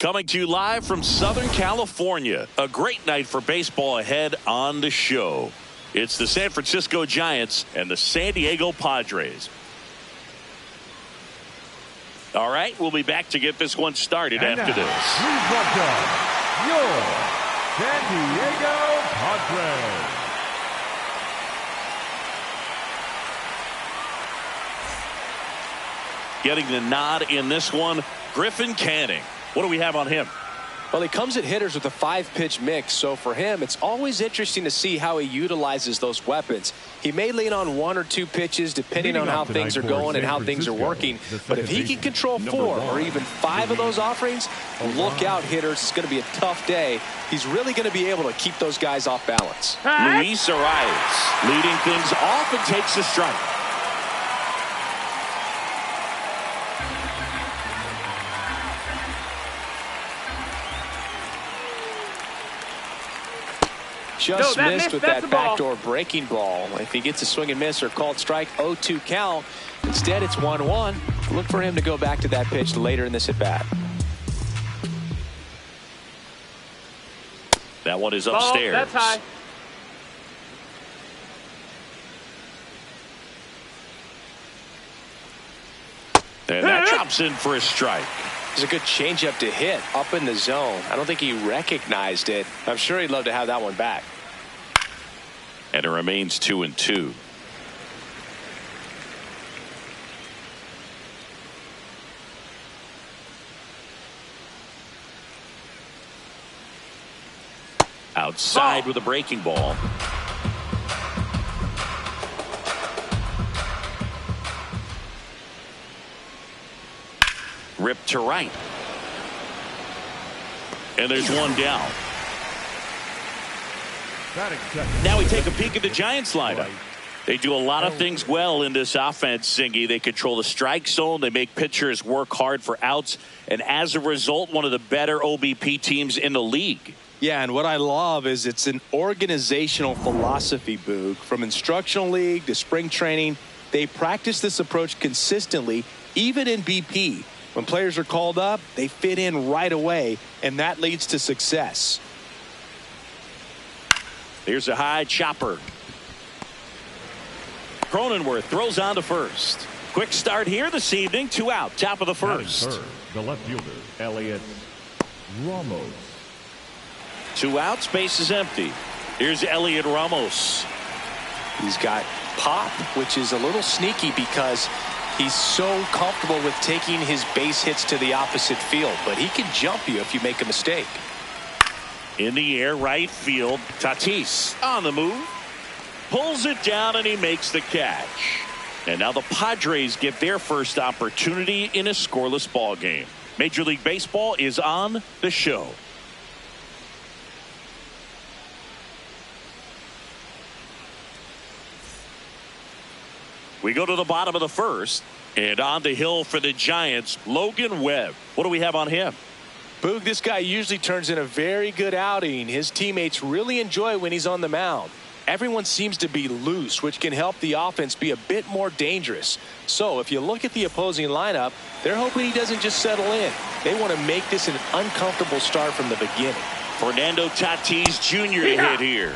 Coming to you live from Southern California. A great night for baseball ahead on the show. It's the San Francisco Giants and the San Diego Padres. All right, we'll be back to get this one started and after now, this. Please welcome your San Diego Padres. Getting the nod in this one, Griffin Canning. What do we have on him? Well, he comes at hitters with a 5-pitch mix, so for him, it's always interesting to see how he utilizes those weapons. He may lean on 1 or 2 pitches depending on how things are going and how things are working, but if he can control 4 or even 5 of those offerings, look out, hitters. It's going to be a tough day. He's really going to be able to keep those guys off balance. Luis Arias leading things off and takes a strike. Just missed with that backdoor breaking ball. If he gets a swing and miss or called strike, 0-2 count. Instead, it's 1-1. Look for him to go back to that pitch later in this at bat. That one is upstairs. That's high. And that chops in for a strike. It's a good changeup to hit up in the zone. I don't think he recognized it. I'm sure he'd love to have that one back. And it remains 2-2. Outside with a breaking ball. Ripped to right. And there's one down. Now we take a peek at the Giants lineup. They do a lot of things well in this offense, Singy. They control the strike zone. They make pitchers work hard for outs. And as a result, one of the better OBP teams in the league. Yeah, and what I love is it's an organizational philosophy, Boog. From instructional league to spring training, they practice this approach consistently, even in BP. When players are called up, they fit in right away, and that leads to success. Here's a high chopper. Cronenworth throws on to first. Quick start here this evening. 2 out, top of the first. The left fielder, Elliot Ramos. 2 outs, base is empty. Here's Elliot Ramos. He's got pop, which is a little sneaky because he's so comfortable with taking his base hits to the opposite field, but he can jump you if you make a mistake. In the air, right field. Tatis on the move. Pulls it down and he makes the catch. And now the Padres get their first opportunity in a scoreless ball game. Major League Baseball is on the show. We go to the bottom of the first, and on the hill for the Giants, Logan Webb. What do we have on him? Boog, this guy usually turns in a very good outing. His teammates really enjoy when he's on the mound. Everyone seems to be loose, which can help the offense be a bit more dangerous. So if you look at the opposing lineup, they're hoping he doesn't just settle in. They want to make this an uncomfortable start from the beginning. Fernando Tatis Jr. to hit here.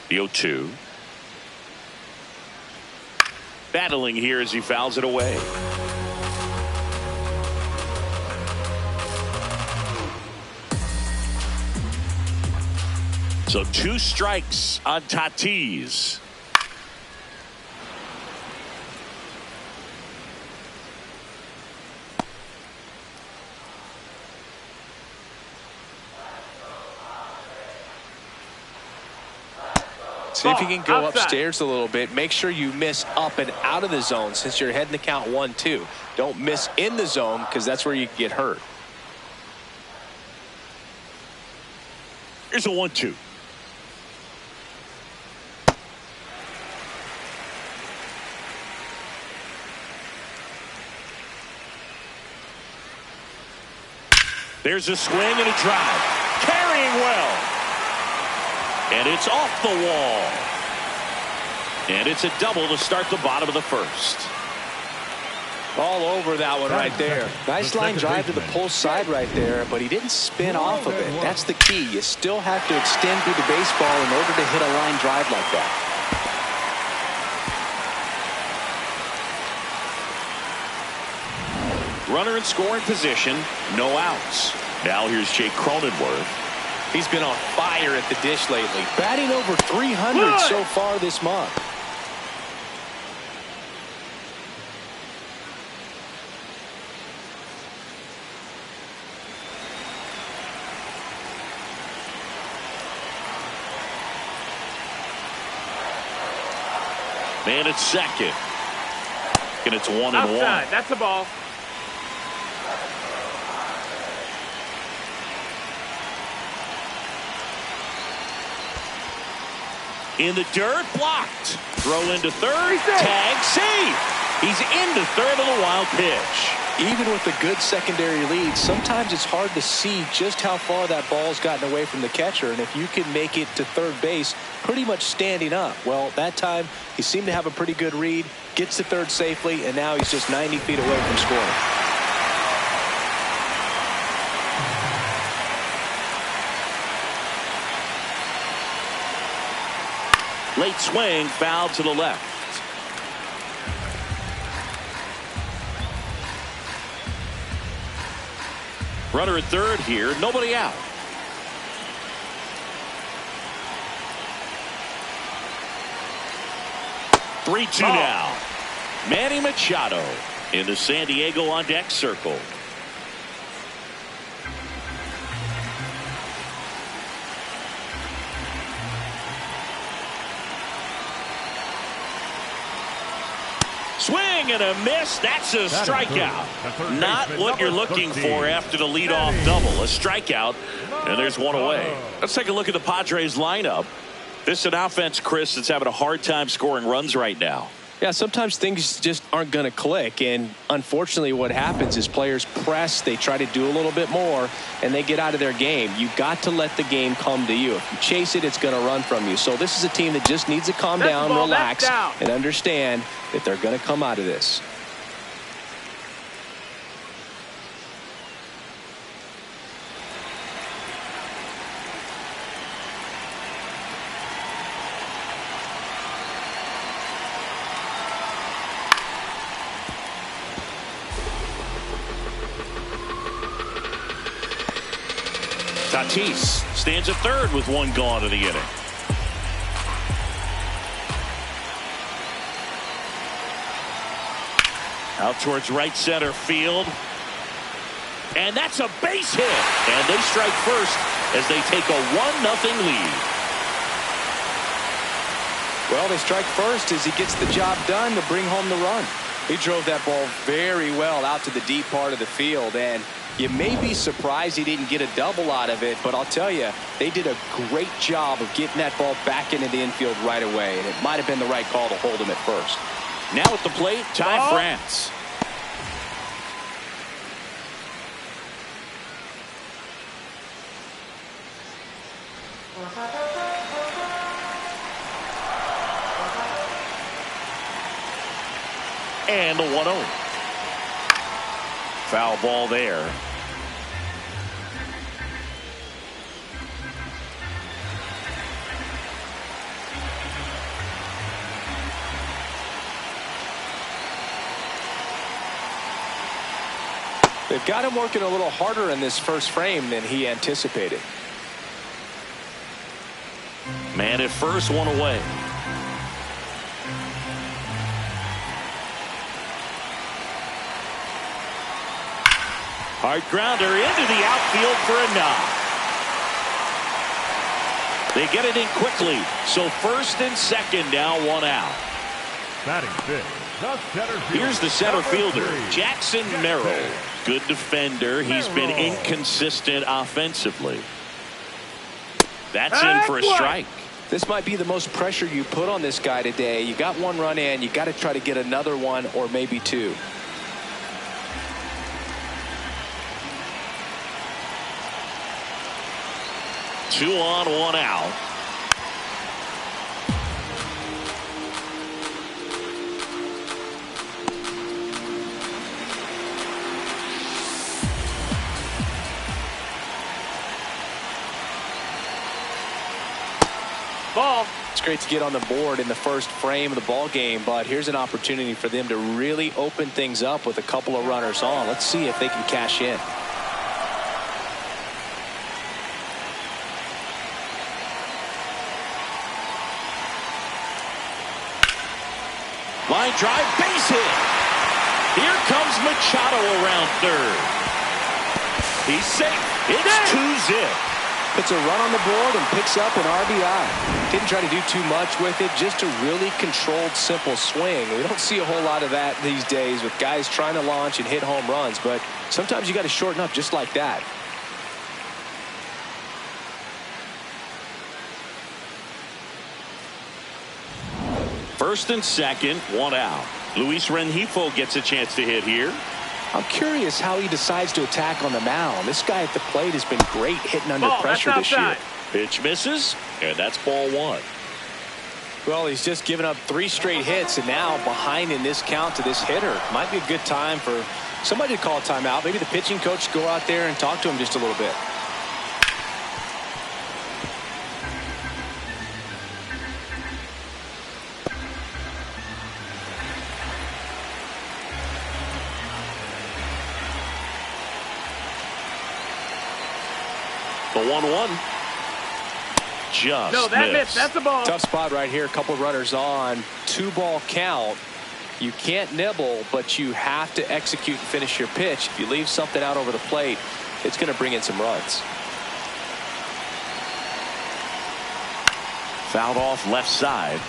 The 0-2. Battling here as he fouls it away. So 2 strikes on Tatis. See if you can go upstairs a little bit. Make sure you miss up and out of the zone since you're heading to count 1-2. Don't miss in the zone because that's where you get hurt. Here's a 1-2. There's a swing and a drive. Carrying well. And it's off the wall. And it's a double to start the bottom of the first. All over that one right there. Nice line drive to the pull side right there, but he didn't spin off of it. That's the key. You still have to extend through the baseball in order to hit a line drive like that. Runner in scoring position, no outs. Now here's Jake Cronenworth. He's been on fire at the dish lately, batting over 300 so far this month. Man at second. And it's 1-1. That's a ball. In the dirt, blocked. Throw into third, tag, save. He's into third on the wild pitch. Even with a good secondary lead, sometimes it's hard to see just how far that ball's gotten away from the catcher. And if you can make it to third base pretty much standing up, well, that time he seemed to have a pretty good read, gets to third safely, and now he's just 90 feet away from scoring. Late swing, foul to the left. Runner at third here, nobody out. Three-two now. Manny Machado in the San Diego on deck circle. Swing and a miss. That's a strikeout. Not what you're looking for after the leadoff double. A strikeout, and there's one away. Let's take a look at the Padres lineup. This is an offense, Chris, that's having a hard time scoring runs right now. Yeah, sometimes things just aren't going to click, and unfortunately what happens is players press, they try to do a little bit more, and they get out of their game. You've got to let the game come to you. If you chase it, it's going to run from you. So this is a team that just needs to calm down, relax, and understand that they're going to come out of this. Tatis stands at third with one gone in the inning. Out towards right center field. And that's a base hit. And they strike first as they take a 1-0 lead. Well, they strike first as he gets the job done to bring home the run. He drove that ball very well out to the deep part of the field, and you may be surprised he didn't get a double out of it, but I'll tell you, they did a great job of getting that ball back into the infield right away, and it might have been the right call to hold him at first. Now at the plate, Ty France. And the 1-0. Foul ball there. They've got him working a little harder in this first frame than he anticipated. Man at first, one away. Hard grounder into the outfield for a knock. They get it in quickly. So first and second now, one out. Batting fifth, the center fielder. Here's the center fielder, 3, Jackson Merrill. Good defender. He's been inconsistent offensively. That's in for a strike. This might be the most pressure you put on this guy today. You got one run in. You got to try to get another one or maybe two. 2 on, 1 out. Ball. It's great to get on the board in the first frame of the ball game, but here's an opportunity for them to really open things up with a couple of runners on. Let's see if they can cash in. Line drive, base hit. Here comes Machado around third. He's safe. It's 2-zip. Puts a run on the board and picks up an RBI. Didn't try to do too much with it, just a really controlled, simple swing. We don't see a whole lot of that these days with guys trying to launch and hit home runs, but sometimes you got to shorten up just like that. First and second, 1 out. Luis Rengifo gets a chance to hit here. I'm curious how he decides to attack on the mound. This guy at the plate has been great hitting under pressure this year. Pitch misses, and that's ball 1. Well, he's just given up 3 straight hits, and now behind in this count to this hitter. Might be a good time for somebody to call a timeout. Maybe the pitching coach go out there and talk to him just a little bit. The 1-1. Just no, that missed. That's a ball. Tough spot right here. A couple of runners on. 2-ball count. You can't nibble, but you have to execute and finish your pitch. If you leave something out over the plate, it's going to bring in some runs. Fouled off left side.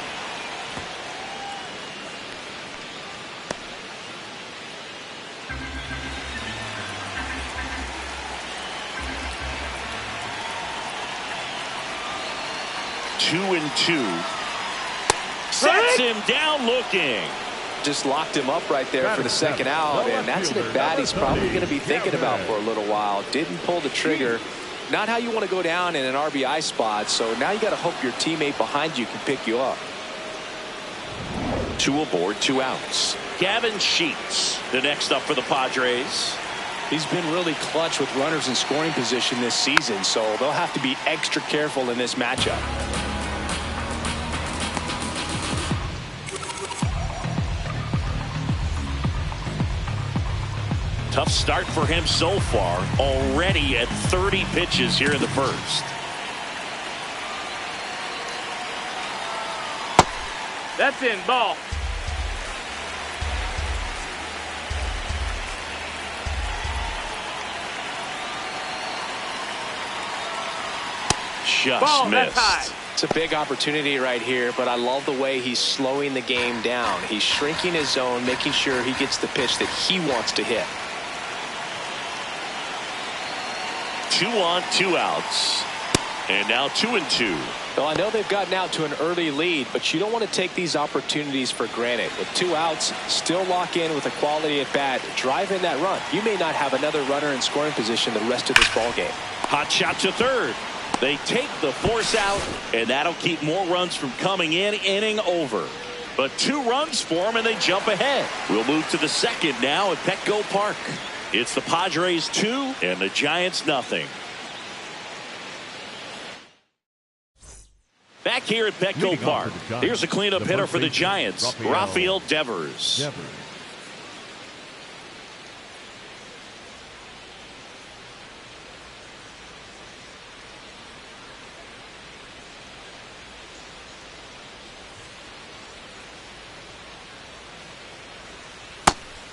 Two and 2. Sets him down looking. Just locked him up right there for the second out, and that's an at-bat he's probably going to be thinking about for a little while. Didn't pull the trigger. Not how you want to go down in an RBI spot, so now you got to hope your teammate behind you can pick you up. 2 aboard, 2 outs. Gavin Sheets, the next up for the Padres. He's been really clutch with runners in scoring position this season, so they'll have to be extra careful in this matchup. Tough start for him so far, already at 30 pitches here in the first. That's in, ball. Just ball, missed. that's high. It's a big opportunity right here, but I love the way he's slowing the game down. He's shrinking his zone, making sure he gets the pitch that he wants to hit. 2 on, 2 outs. And now 2 and 2. Well, I know they've gotten out to an early lead, but you don't want to take these opportunities for granted. With 2 outs, still lock in with a quality at bat, drive in that run. You may not have another runner in scoring position the rest of this ball game. Hot shot to third. They take the force out, and that'll keep more runs from coming in. Inning over. But 2 runs for them, and they jump ahead. We'll move to the second now at Petco Park. It's the Padres 2 and the Giants nothing. Back here at Petco Park, here's a cleanup hitter for the Giants, Rafael Devers.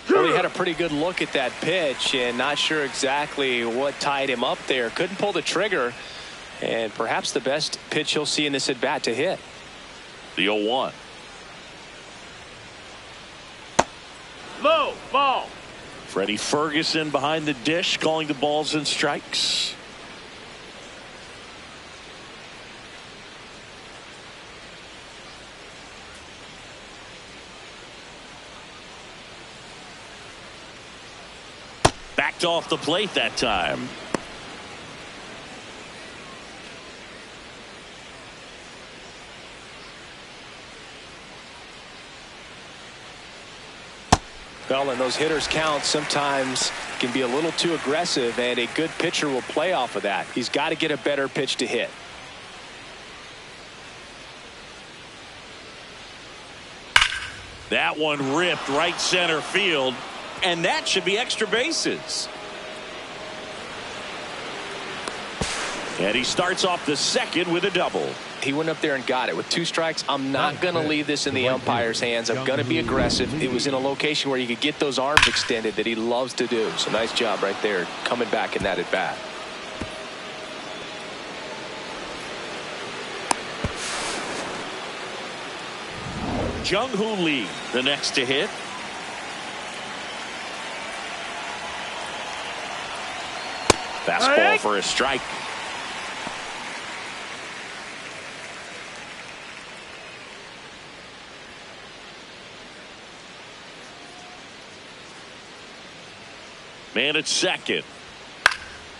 Well, he had a pretty good look at that pitch and not sure exactly what tied him up there. Couldn't pull the trigger, and perhaps the best pitch he'll see in this at bat to hit. The 0-1. Low ball. Freddie Ferguson behind the dish, calling the balls and strikes. Backed off the plate that time. Well, and those hitters count sometimes can be a little too aggressive, and a good pitcher will play off of that. He's got to get a better pitch to hit. That one ripped right center field, and that should be extra bases. And he starts off the second with a double. He went up there and got it with 2 strikes. I'm not going to leave this in the umpire's hands. I'm going to be aggressive. It was in a location where you could get those arms extended that he loves to do. So nice job right there coming back in that at bat. Jung-Hoo Lee, the next to hit. Fastball for a strike. Man at second.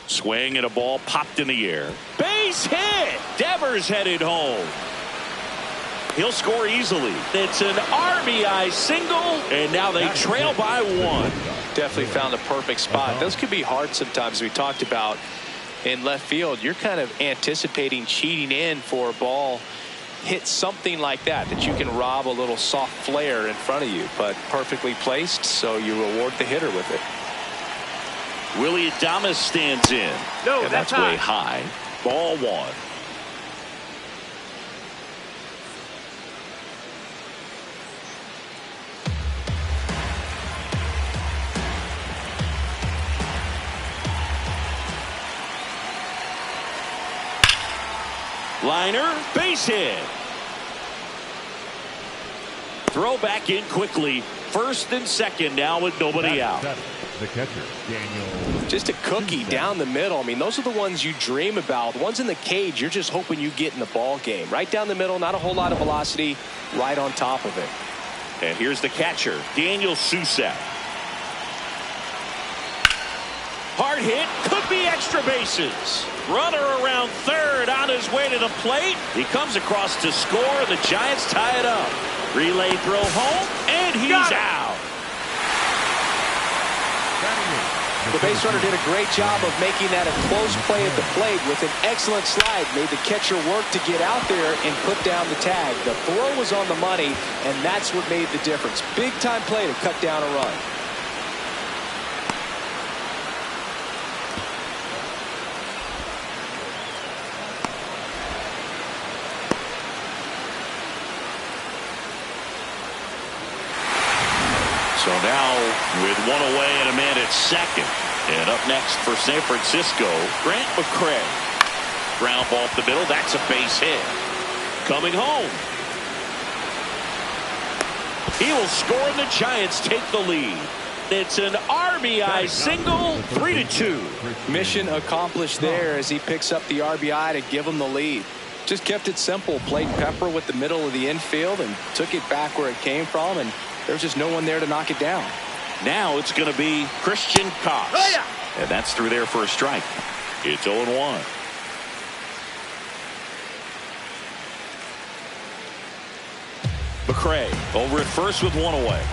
Swing and a ball popped in the air. Base hit. Devers headed home. He'll score easily. It's an RBI single, and now they trail by 1. Definitely found a perfect spot. Those could be hard sometimes. We talked about in left field. You're kind of anticipating cheating in for a ball. Hit something like that you can rob a little soft flare in front of you, but perfectly placed, so you reward the hitter with it. Willie Adames stands in. No, and that's way high. Ball 1. Liner, base hit. Throw back in quickly. First and second now with nobody out. The catcher, Daniel. Just a cookie down the middle. I mean, those are the ones you dream about. The ones in the cage, you're just hoping you get in the ball game. Right down the middle, not a whole lot of velocity, right on top of it. And here's the catcher, Daniel Susak. Hard hit, could be extra bases. Runner around third on his way to the plate. He comes across to score. The Giants tie it up. Relay throw home, and he's out. The base runner did a great job of making that a close play at the plate with an excellent slide. Made the catcher work to get out there and put down the tag. The throw was on the money, and that's what made the difference. Big time play to cut down a run. So now with 1 away and a man at second. And up next for San Francisco, Grant McCray. Ground ball up the middle. That's a base hit. Coming home. He will score and the Giants take the lead. It's an RBI single, 3-2. Mission accomplished there as he picks up the RBI to give him the lead. Just kept it simple. Played pepper with the middle of the infield and took it back where it came from, and there's just no one there to knock it down. Now it's going to be Christian Koss. Oh, yeah. And that's through there for a strike. It's 0-1. McCray over at first with 1 away.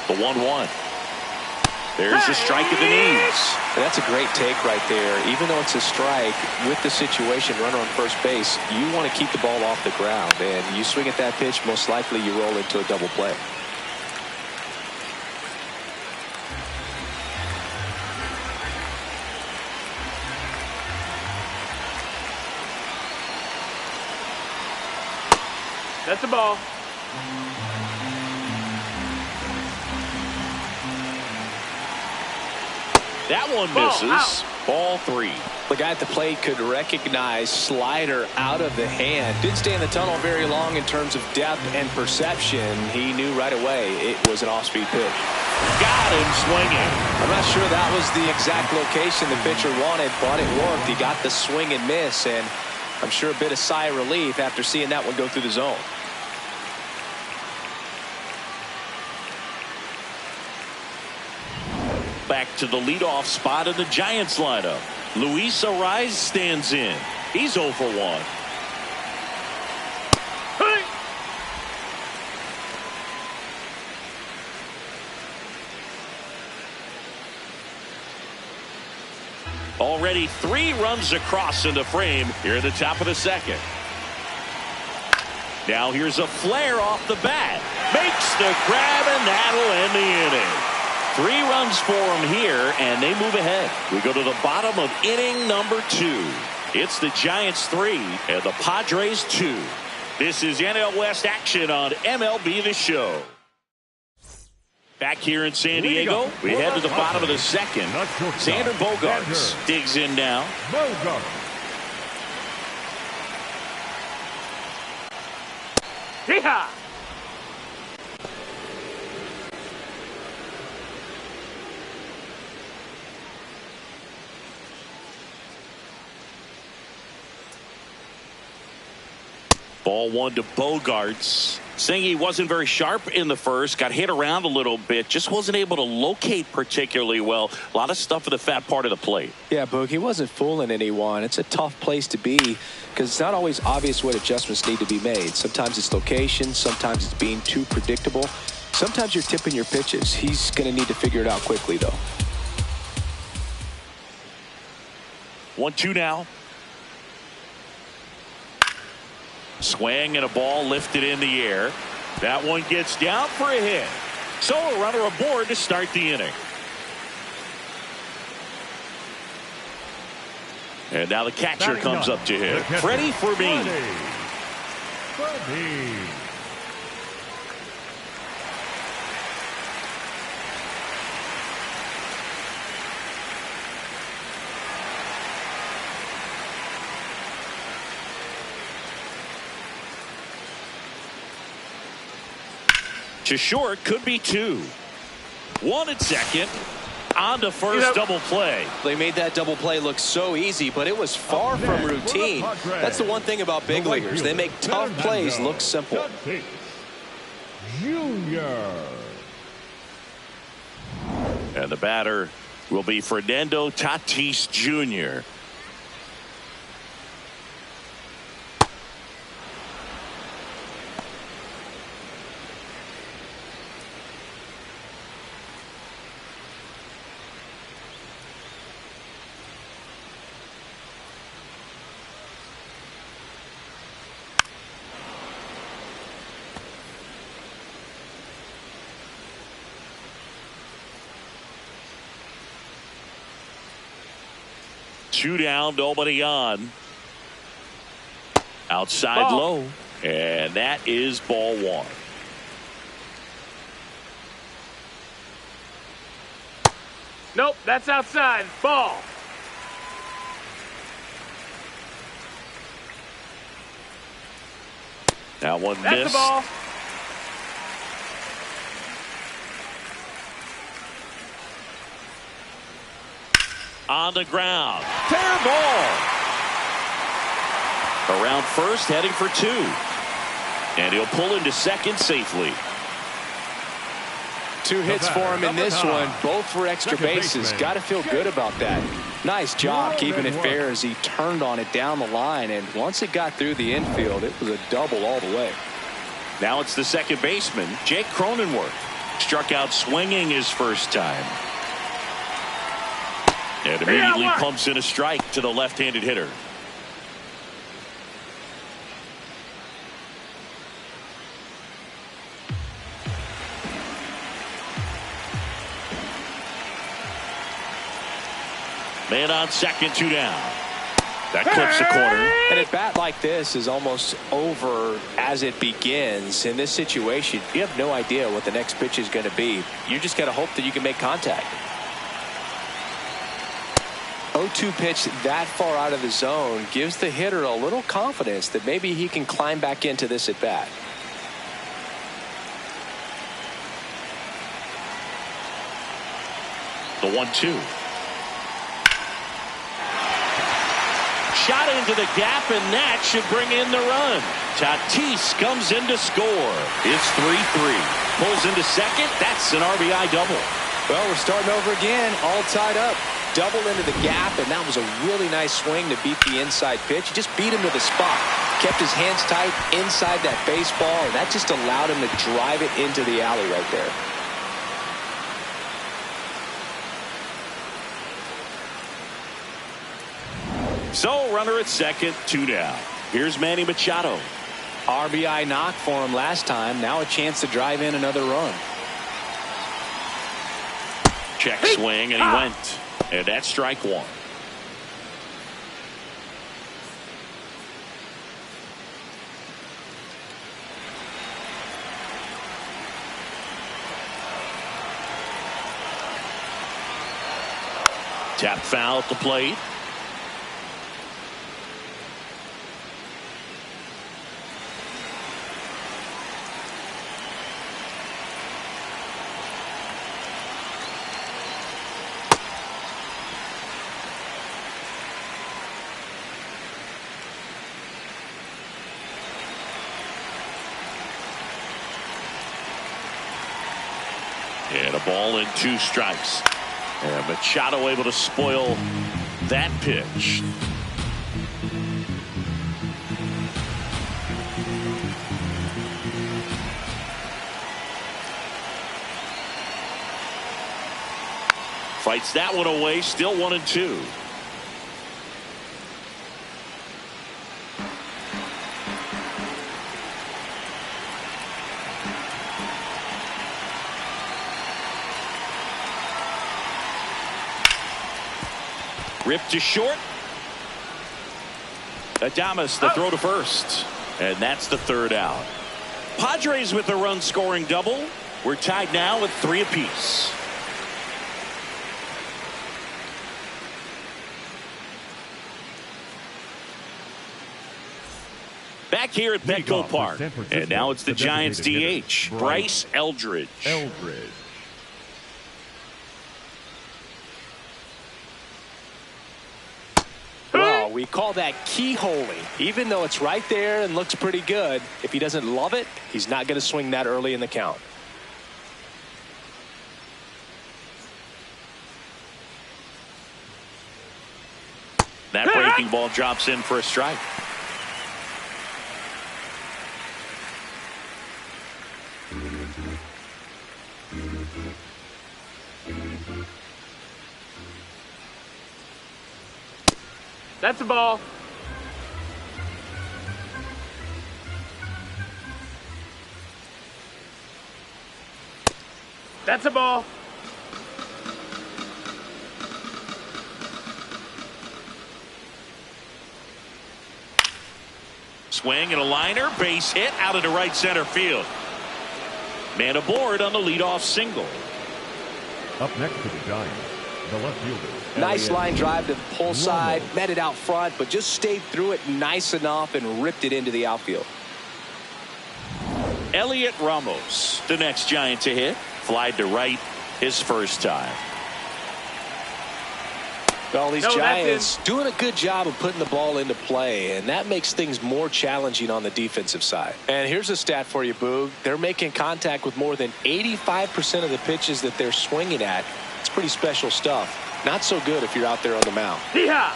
The 1-1. There's the strike at the knees. And that's a great take right there. Even though it's a strike, with the situation, runner on first base, you want to keep the ball off the ground. And you swing at that pitch, most likely you roll into a double play. That's the ball. That one misses. Ball 3. The guy at the plate could recognize slider out of the hand. Didn't stay in the tunnel very long in terms of depth and perception. He knew right away it was an off-speed pitch. Got him swinging. I'm not sure that was the exact location the pitcher wanted, but it worked. He got the swing and miss, and I'm sure a bit of sigh of relief after seeing that one go through the zone. back to the leadoff spot in the Giants lineup. Luis Ariz stands in. He's 0 for 1. Already 3 runs across in the frame here at the top of the second. Now here's a flare off the bat. Makes the grab, and that'll end the inning. 3 runs for him here, and they move ahead. We go to the bottom of inning number 2. It's the Giants 3 and the Padres 2. This is NL West action on MLB The Show. Back here in San Diego, we head to the bottom of the second. Xander Bogaerts digs in now. Yeehaw! Ball 1 to Bogaerts. Saying he wasn't very sharp in the first, got hit around a little bit, just wasn't able to locate particularly well. A lot of stuff at the fat part of the plate. Yeah, Boog, he wasn't fooling anyone. It's a tough place to be because it's not always obvious what adjustments need to be made. Sometimes it's location, sometimes it's being too predictable. Sometimes you're tipping your pitches. He's going to need to figure it out quickly, though. 1-2 now. Swing and a ball lifted in the air. That one gets down for a hit. So a runner aboard to start the inning. And now the catcher comes up to hit. Freddie Fermin. To short, could be 2. 1 at second. On to first, double play. They made that double play look so easy, but it was far from routine. That's the one thing about big leaguers. They make tough plays look simple. Junior. And the batter will be Fernando Tatis Jr. Two down, nobody on. Outside low. And that is ball 1. Nope, that's outside. Ball. That one That's missed. the ball. On the ground. Fair ball. Around first, heading for 2. And he'll pull into second safely. 2 hits for him in this one, both for extra bases. Got to feel good about that. Nice job keeping it fair as he turned on it down the line. And once it got through the infield, it was a double all the way. Now it's the second baseman, Jake Cronenworth. Struck out swinging his first time. And immediately pumps in a strike to the left-handed hitter. Man on second, 2 down. That clips the corner. And a bat like this is almost over as it begins. In this situation, you have no idea what the next pitch is going to be. You just got to hope that you can make contact. 0-2 pitch that far out of the zone gives the hitter a little confidence that maybe he can climb back into this at bat. The 1-2. Shot into the gap, and that should bring in the run. Tatis comes in to score. It's 3-3. Pulls into second. That's an RBI double. Well, we're starting over again, all tied up. Double into the gap, and that was a really nice swing to beat the inside pitch. He just beat him to the spot. Kept his hands tight inside that baseball, and that just allowed him to drive it into the alley right there. So, runner at second, 2 down. Here's Manny Machado. RBI knock for him last time. Now a chance to drive in another run. Check swing, and he went. And that's strike 1. Tap foul at the plate. And a ball and 2 strikes. And Machado able to spoil that pitch. Fights that one away, still 1-2. Ripped to short. Adames the throw to first. And that's the 3rd out. Padres with a run scoring double. We're tied now with 3 apiece. Back here at Petco Park. And now it's the Giants DH, Bryce Eldridge. We call that keyholing. Even though it's right there and looks pretty good, if he doesn't love it, he's not going to swing that early in the count. That breaking ball drops in for a strike. That's a ball. That's a ball. Swing and a liner, base hit out into right center field. Man aboard on the leadoff single. Up next to the Giants, the left fielder. Nice line drive to the pull side, met it out front, but just stayed through it nice enough and ripped it into the outfield. Elliot Ramos, the next Giant to hit. Flied to right his first time. Well, these Giants doing a good job of putting the ball into play, and that makes things more challenging on the defensive side. And here's a stat for you, Boog. They're making contact with more than 85% of the pitches that they're swinging at. It's pretty special stuff. Not so good if you're out there on the mound. Yeah.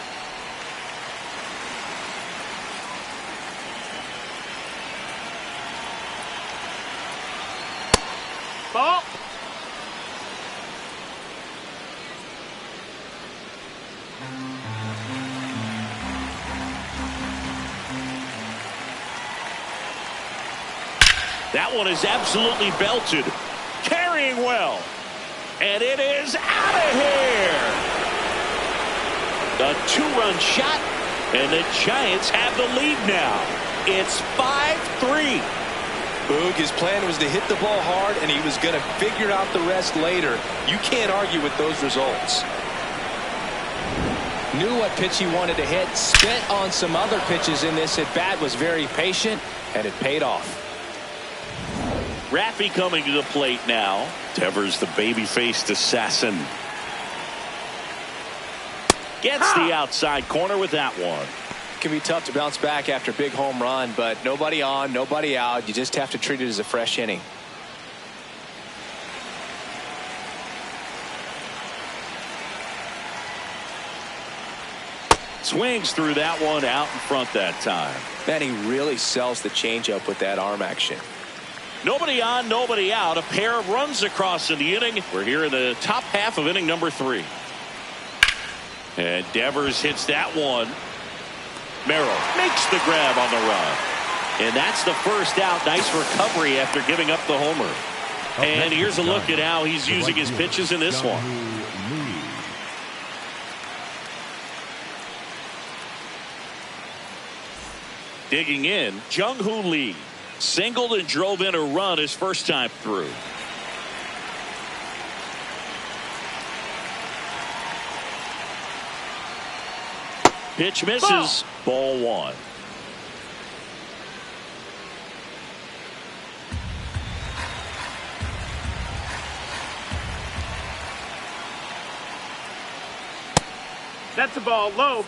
Ball. That one is absolutely belted. Carrying well. And it is out of here. A 2-run shot. And the Giants have the lead now. It's 5-3. Boog, his plan was to hit the ball hard, and he was going to figure out the rest later. You can't argue with those results. Knew what pitch he wanted to hit. Spent on some other pitches in this at-bat. Was very patient, and it paid off. Raffy coming to the plate now. Devers, the baby-faced assassin. Gets the outside corner with that one. Can be tough to bounce back after a big home run, but nobody on, nobody out. You just have to treat it as a fresh inning. Swings through that one out in front that time. Man, he really sells the changeup with that arm action. Nobody on, nobody out. A pair of runs across in the inning. We're here in the top half of inning number 3. And Devers hits that one. Merrill makes the grab on the run. And that's the first out. Nice recovery after giving up the homer. And here's a look at how he's using his pitches in this one. Digging in, Jung-Hoo Lee. Singled and drove in a run his first time through. Pitch misses. Ball 1. That's a ball low.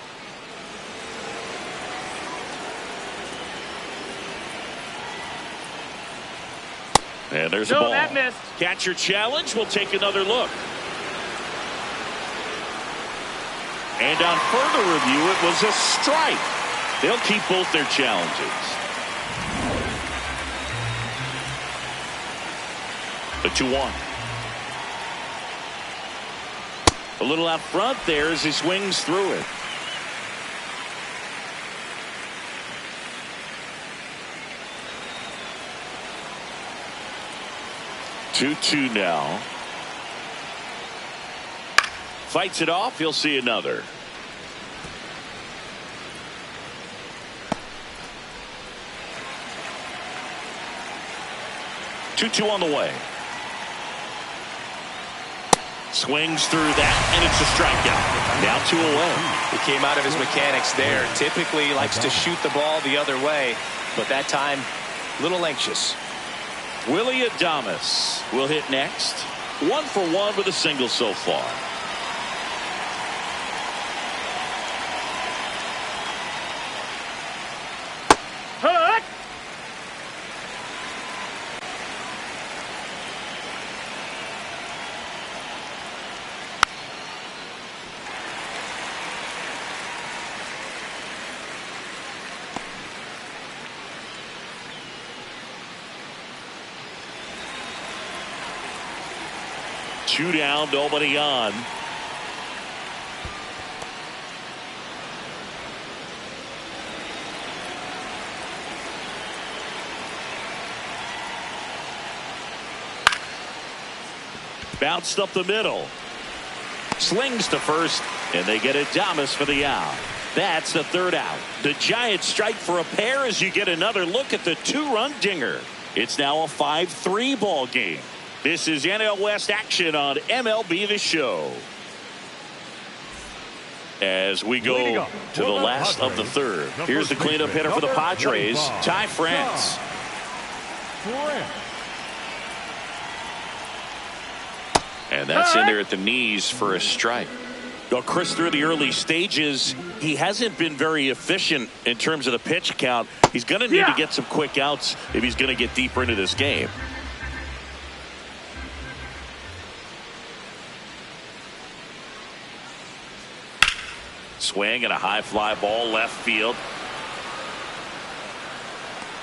And there's a No, ball. that missed. Catcher challenge. We'll take another look. And on further review, it was a strike. They'll keep both their challenges. The 2-1. A little out front there as he swings through it. Two now. Fights it off. He'll see another. Two on the way. Swings through that, and it's a strikeout. Now 2 away. He came out of his mechanics there. Typically likes to shoot the ball the other way, but that time a little anxious. Willie Adames will hit next. 1 for 1 with a single so far. Hook. Two down, nobody on. Bounced up the middle. Slings to first, and they get Adames for the out. That's the 3rd out. The Giants strike for a pair as you get another look at the 2-run dinger. It's now a 5-3 ball game. This is NL West action on MLB The Show. As we go to the last of the 3rd. Here's the cleanup hitter for the Padres, Ty France. And that's in there at the knees for a strike. Well, Chris, through the early stages, he hasn't been very efficient in terms of the pitch count. He's going to need to get some quick outs if he's going to get deeper into this game. Swing and a high fly ball left field.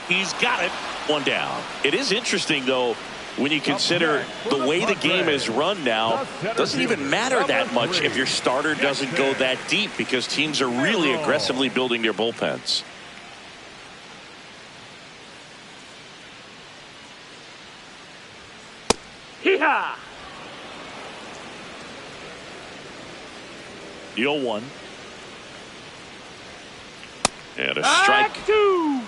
He's got it. 1 down. It is interesting, though, when you consider the way the game is run now. Doesn't even matter that much if your starter doesn't go that deep, because teams are really aggressively building their bullpens. Hee-haw. 0-1. And a strike. 2.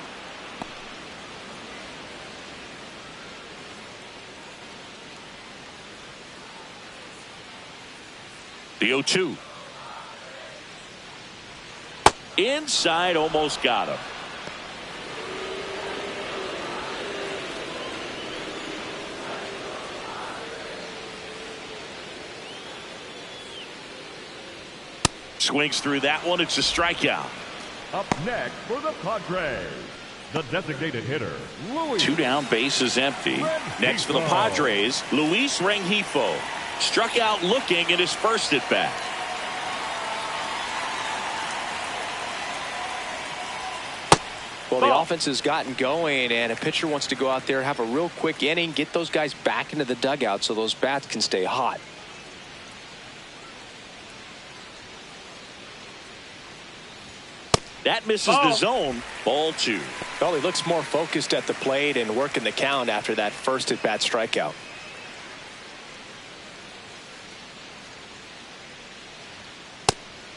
The 0-2. Inside, almost got him. Swings through that one. It's a strikeout. Up next for the Padres, the designated hitter, Luis. 2 down, bases empty. Next for the Padres, Luis Rengifo. Struck out looking at his first at bat. Well, the offense has gotten going, and a pitcher wants to go out there, have a real quick inning, get those guys back into the dugout so those bats can stay hot. That misses the zone. Ball 2. Well, he looks more focused at the plate and working the count after that first at-bat strikeout.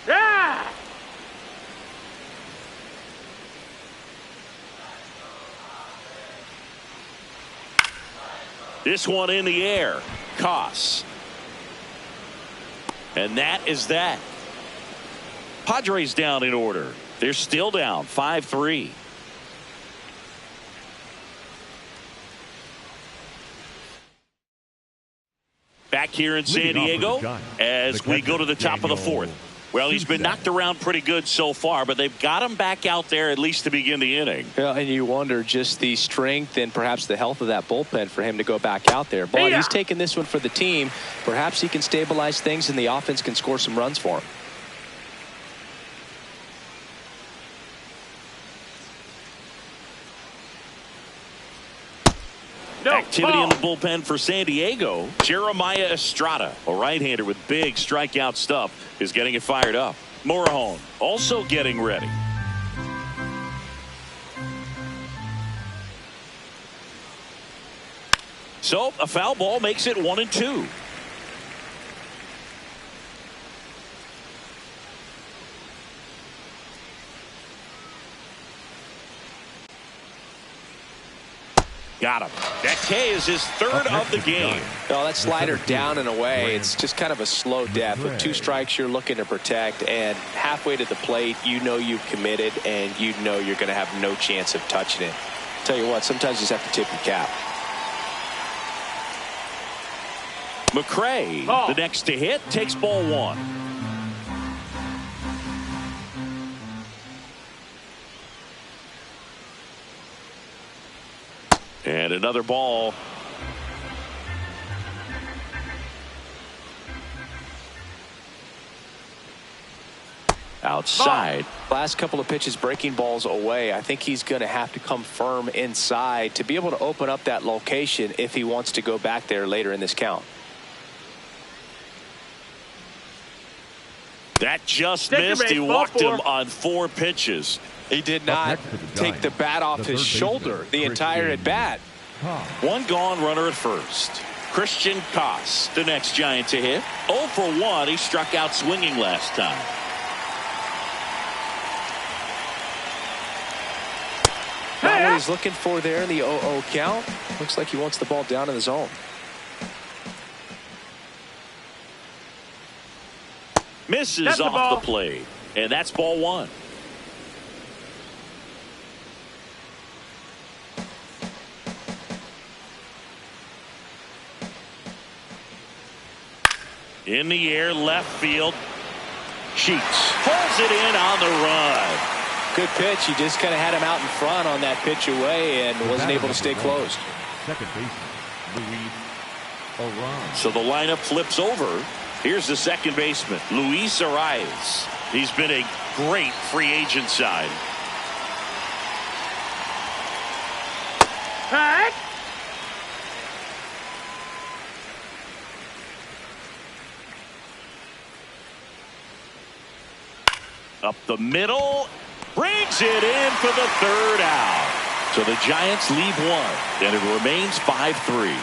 Yeah! This one in the air. Koss. And that is that. Padres down in order. They're still down 5-3. Back here in San Diego as we go to the top of the 4th. Well, he's been knocked around pretty good so far, but they've got him back out there at least to begin the inning. Yeah, and you wonder just the strength and perhaps the health of that bullpen for him to go back out there. But he's taking this one for the team. Perhaps he can stabilize things and the offense can score some runs for him. Activity in the bullpen for San Diego. Jeremiah Estrada, a right-hander with big strikeout stuff, is getting it fired up. Morejon also getting ready. So a foul ball makes it 1-2. Got him. That K is his 3rd of the game. No, that slider down and away. It's just kind of a slow death. With 2 strikes, you're looking to protect, and halfway to the plate, you know you've committed, and you know you're going to have no chance of touching it. Tell you what, sometimes you just have to tip your cap. McRae, the next to hit, takes ball 1. And another ball. Outside. Last couple of pitches breaking balls away. I think he's going to have to come firm inside to be able to open up that location if he wants to go back there later in this count. That just missed. He walked him on 4 pitches. He did not take the bat off his shoulder the entire at bat. 1 gone, runner at first. Christian Koss, the next Giant to hit. 0 for 1. He struck out swinging last time. Not what he's looking for there in the 0-0 count. Looks like he wants the ball down in the zone. Misses off the plate. And that's ball 1. In the air, left field. Sheets pulls it in on the run. Good pitch. He just kind of had him out in front on that pitch away and wasn't able to stay closed. Second baseman, Luis Arraez. So the lineup flips over. Here's the second baseman, Luis Arraez. He's been a great free agent sign. Hey! Up the middle, brings it in for the 3rd out. So the Giants leave 1, and it remains 5-3.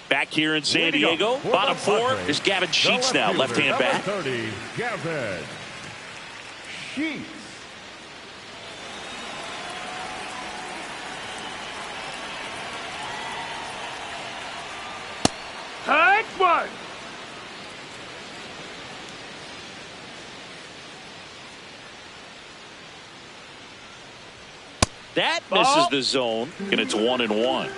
Back here in San Diego, bottom 4 is Gavin Sheets now, left-hand bat. 30, Gavin Sheets. Hard one. That misses the zone, and it's 1-1.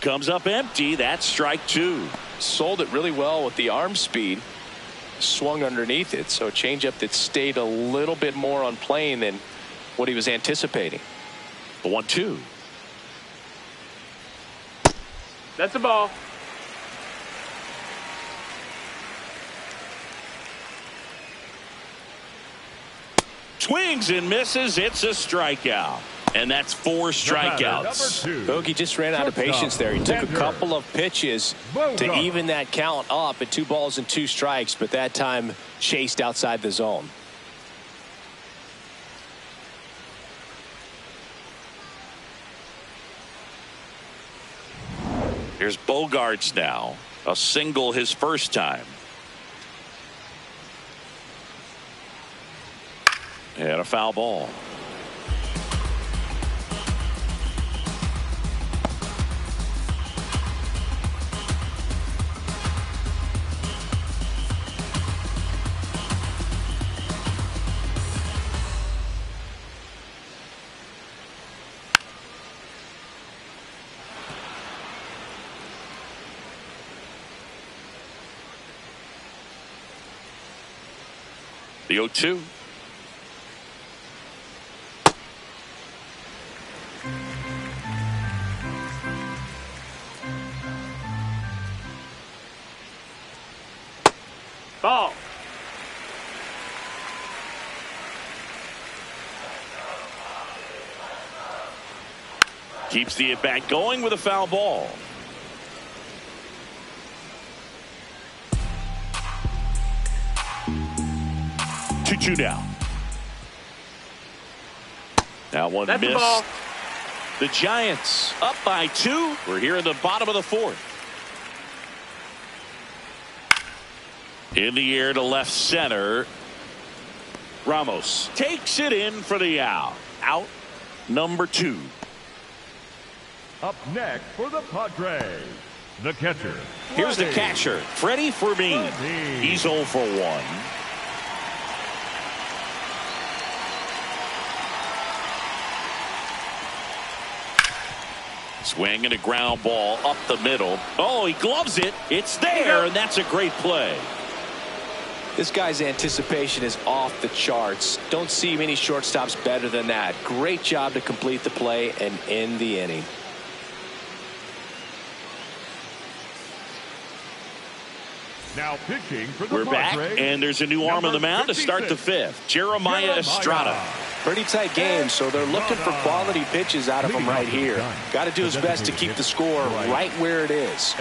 Comes up empty. That's strike 2. Sold it really well with the arm speed. Swung underneath it. So a changeup that stayed a little bit more on plane than what he was anticipating. The 1-2. That's a ball. Swings and misses. It's a strikeout. And that's 4 strikeouts. Bogey just ran out of patience there. He took a couple of pitches to even that count up at 2 balls and 2 strikes, but that time chased outside the zone. Here's Bogarts now. A single his first time. And a foul ball. The 0-2. Ball. Keeps the at-bat going with a foul ball. Two now. Now one That's missed. the ball. The Giants up by 2. We're here in the bottom of the 4th. In the air to left center. Ramos takes it in for the out. Out number 2. Up next for the Padres, the catcher. Here's the catcher, Freddie Fermin. He's 0 for 1. Swing and a ground ball up the middle. Oh, he gloves it. It's there, and that's a great play. This guy's anticipation is off the charts. Don't see many shortstops better than that. Great job to complete the play and end the inning. Now pitching for the We're back, Padres, and there's a new arm on the mound to start the 5th. Jeremiah Estrada. Pretty tight game, so they're looking for quality pitches out of him right here. Got to do his best to keep the score right where it is.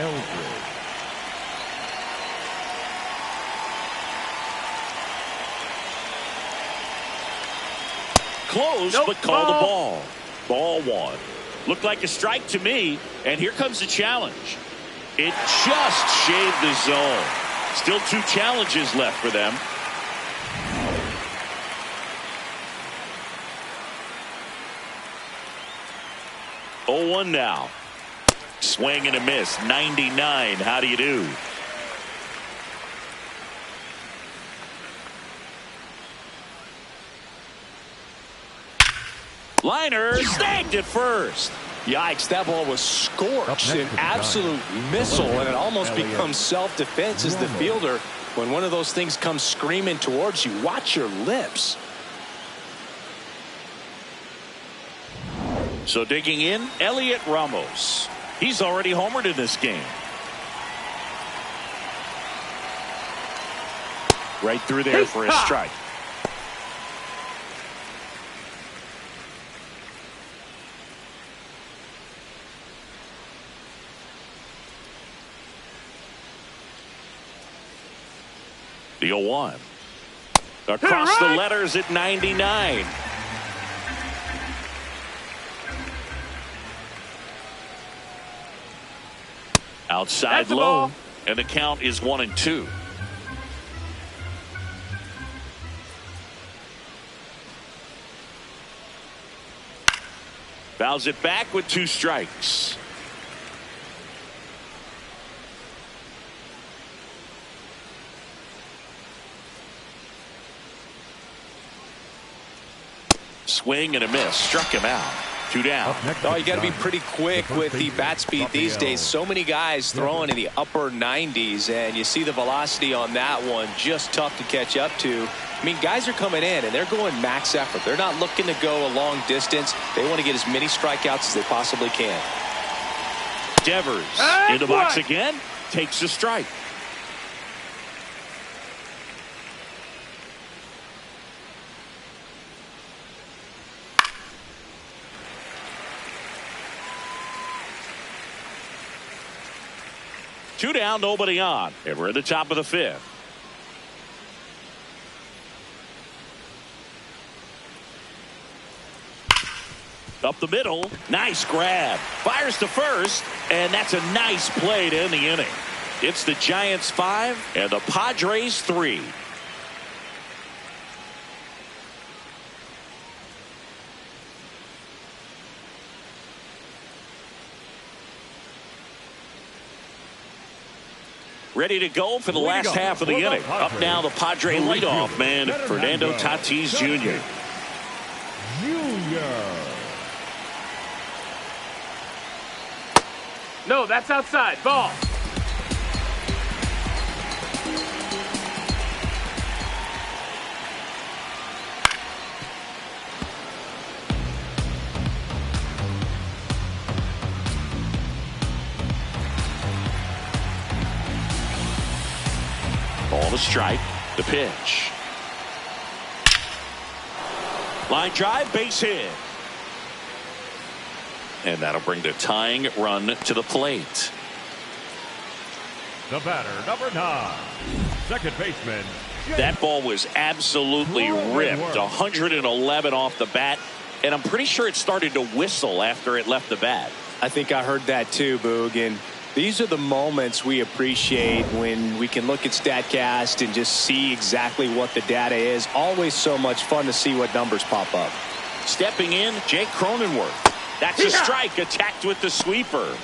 Close, Nope, but called the ball. ball. Ball 1. Looked like a strike to me, and here comes the challenge. It just shaved the zone. Still 2 challenges left for them. Oh, 1 now. Swing and a miss. 99. How do you do? Liner snagged at first. Yikes, that ball was scorched, an absolute missile, and it almost becomes self-defense as the fielder. When one of those things comes screaming towards you, watch your lips. So digging in, Elliot Ramos. He's already homered in this game. Right through there for a strike. The 0-1. Across the letters at 99. Outside low, and the count is 1-2. Fouls it back with 2 strikes. Swing and a miss. Struck him out. 2 down. Oh, you got to be pretty quick with the bat speed these days. So many guys throwing in the upper 90s, and you see the velocity on that one, just tough to catch up to. I mean, guys are coming in and they're going max effort. They're not looking to go a long distance. They want to get as many strikeouts as they possibly can. Devers in the box again, takes a strike. Two down, nobody on, and we're at the top of the 5th. Up the middle, nice grab, fires to first, and that's a nice play to end the inning. It's the Giants 5 and the Padres 3. Ready to go for the last half of the inning. Up now, the Padre leadoff man, Fernando Tatis Jr. No, that's outside. Ball. Ball to strike. The pitch. Line drive, base hit. And that'll bring the tying run to the plate. The batter, number 9, second baseman. That ball was absolutely ripped. 111 off the bat. And I'm pretty sure it started to whistle after it left the bat. I think I heard that too, Boog. And these are the moments we appreciate when we can look at StatCast and just see exactly what the data is. Always so much fun to see what numbers pop up. Stepping in, Jake Cronenworth. That's a strike, attacked with the sweeper.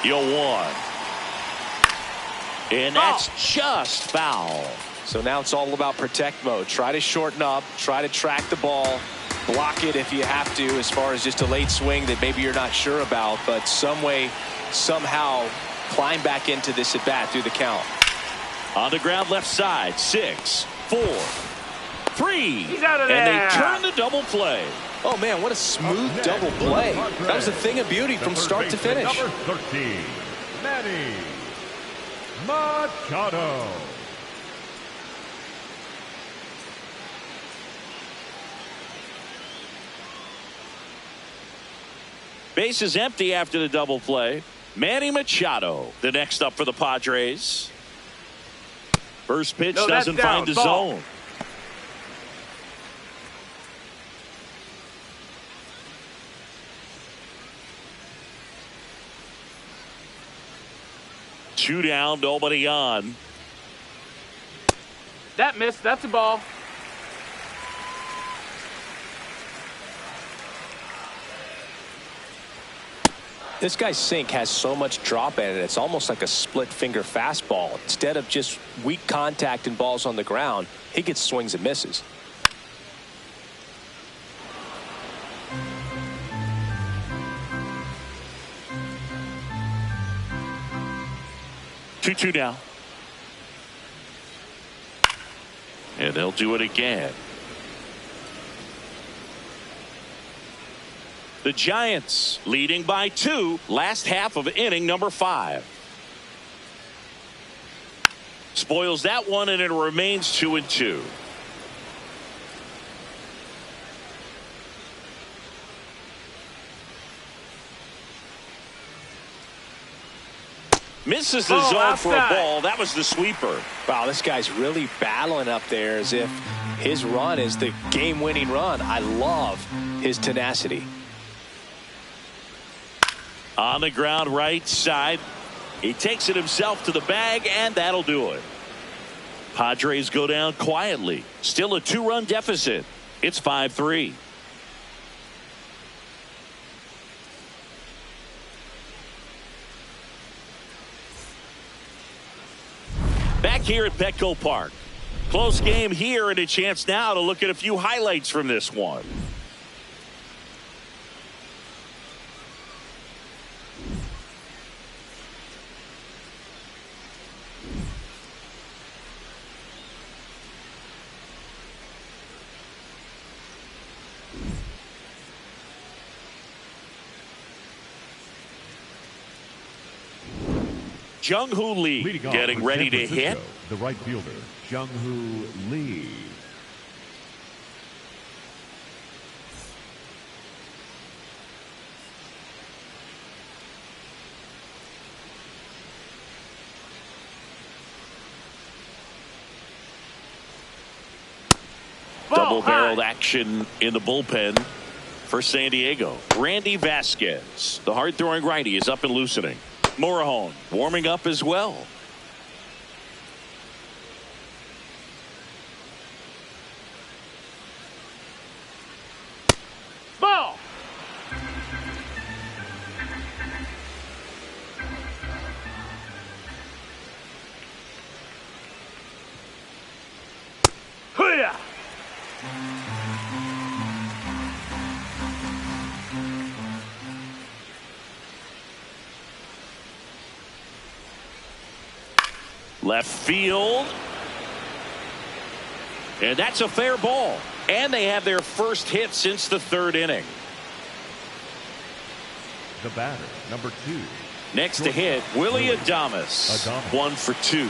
You'll one. And that's just foul. So now it's all about protect mode. Try to shorten up, try to track the ball, block it if you have to, as far as just a late swing that maybe you're not sure about, but some way, somehow climb back into this at bat through the count. On the ground left side, 6, 4, 3. He's out of there. And they turn the double play. Oh man, what a smooth double play. That was a thing of beauty from start to finish. Number 13, Manny Machado. Base is empty after the double play. Manny Machado, the next up for the Padres. First pitch doesn't find the zone. Two down, nobody on. That missed. That's a ball. This guy's sink has so much drop in it. It's almost like a split finger fastball. Instead of just weak contact and balls on the ground, he gets swings and misses. Two now. And they'll do it again. The Giants leading by 2, last half of inning number 5. Spoils that one, and it remains 2-2. Misses the zone for a ball. That was the sweeper. Wow, this guy's really battling up there as if his run is the game-winning run. I love his tenacity. On the ground right side. He takes it himself to the bag, and that'll do it. Padres go down quietly. Still a 2-run deficit. It's 5-3. here at Petco Park. Close game here, and a chance now to look at a few highlights from this one. Jung-Hoo Lee getting ready to hit. The right fielder, Jung-Hoo Lee. Double-barreled action in the bullpen for San Diego. Randy Vasquez, the hard-throwing righty, is up and loosening. Morejon warming up as well. Ball. Hoo-yah! Left field. And that's a fair ball. And they have their first hit since the third inning. The batter, number 2. Next to hit, Willie Adames. 1 for 2.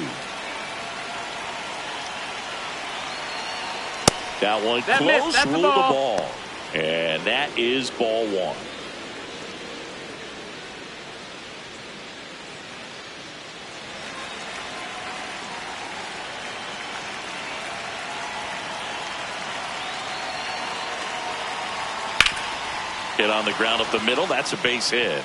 That one close, ruled the ball. And that is ball 1. Hit on the ground up the middle. That's a base hit.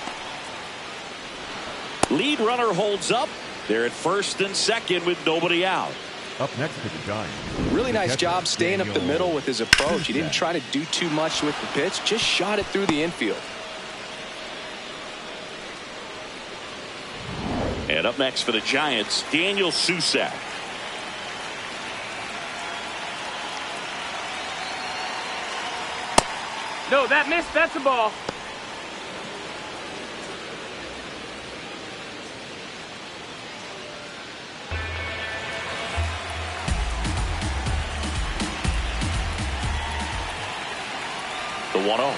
Lead runner holds up. They're at first and second with nobody out. Up next to the Giants. Really nice job staying up the middle with his approach. He didn't try to do too much with the pitch. Just shot it through the infield. And up next for the Giants, Daniel Susac. No, that missed. That's a ball. The 1-0.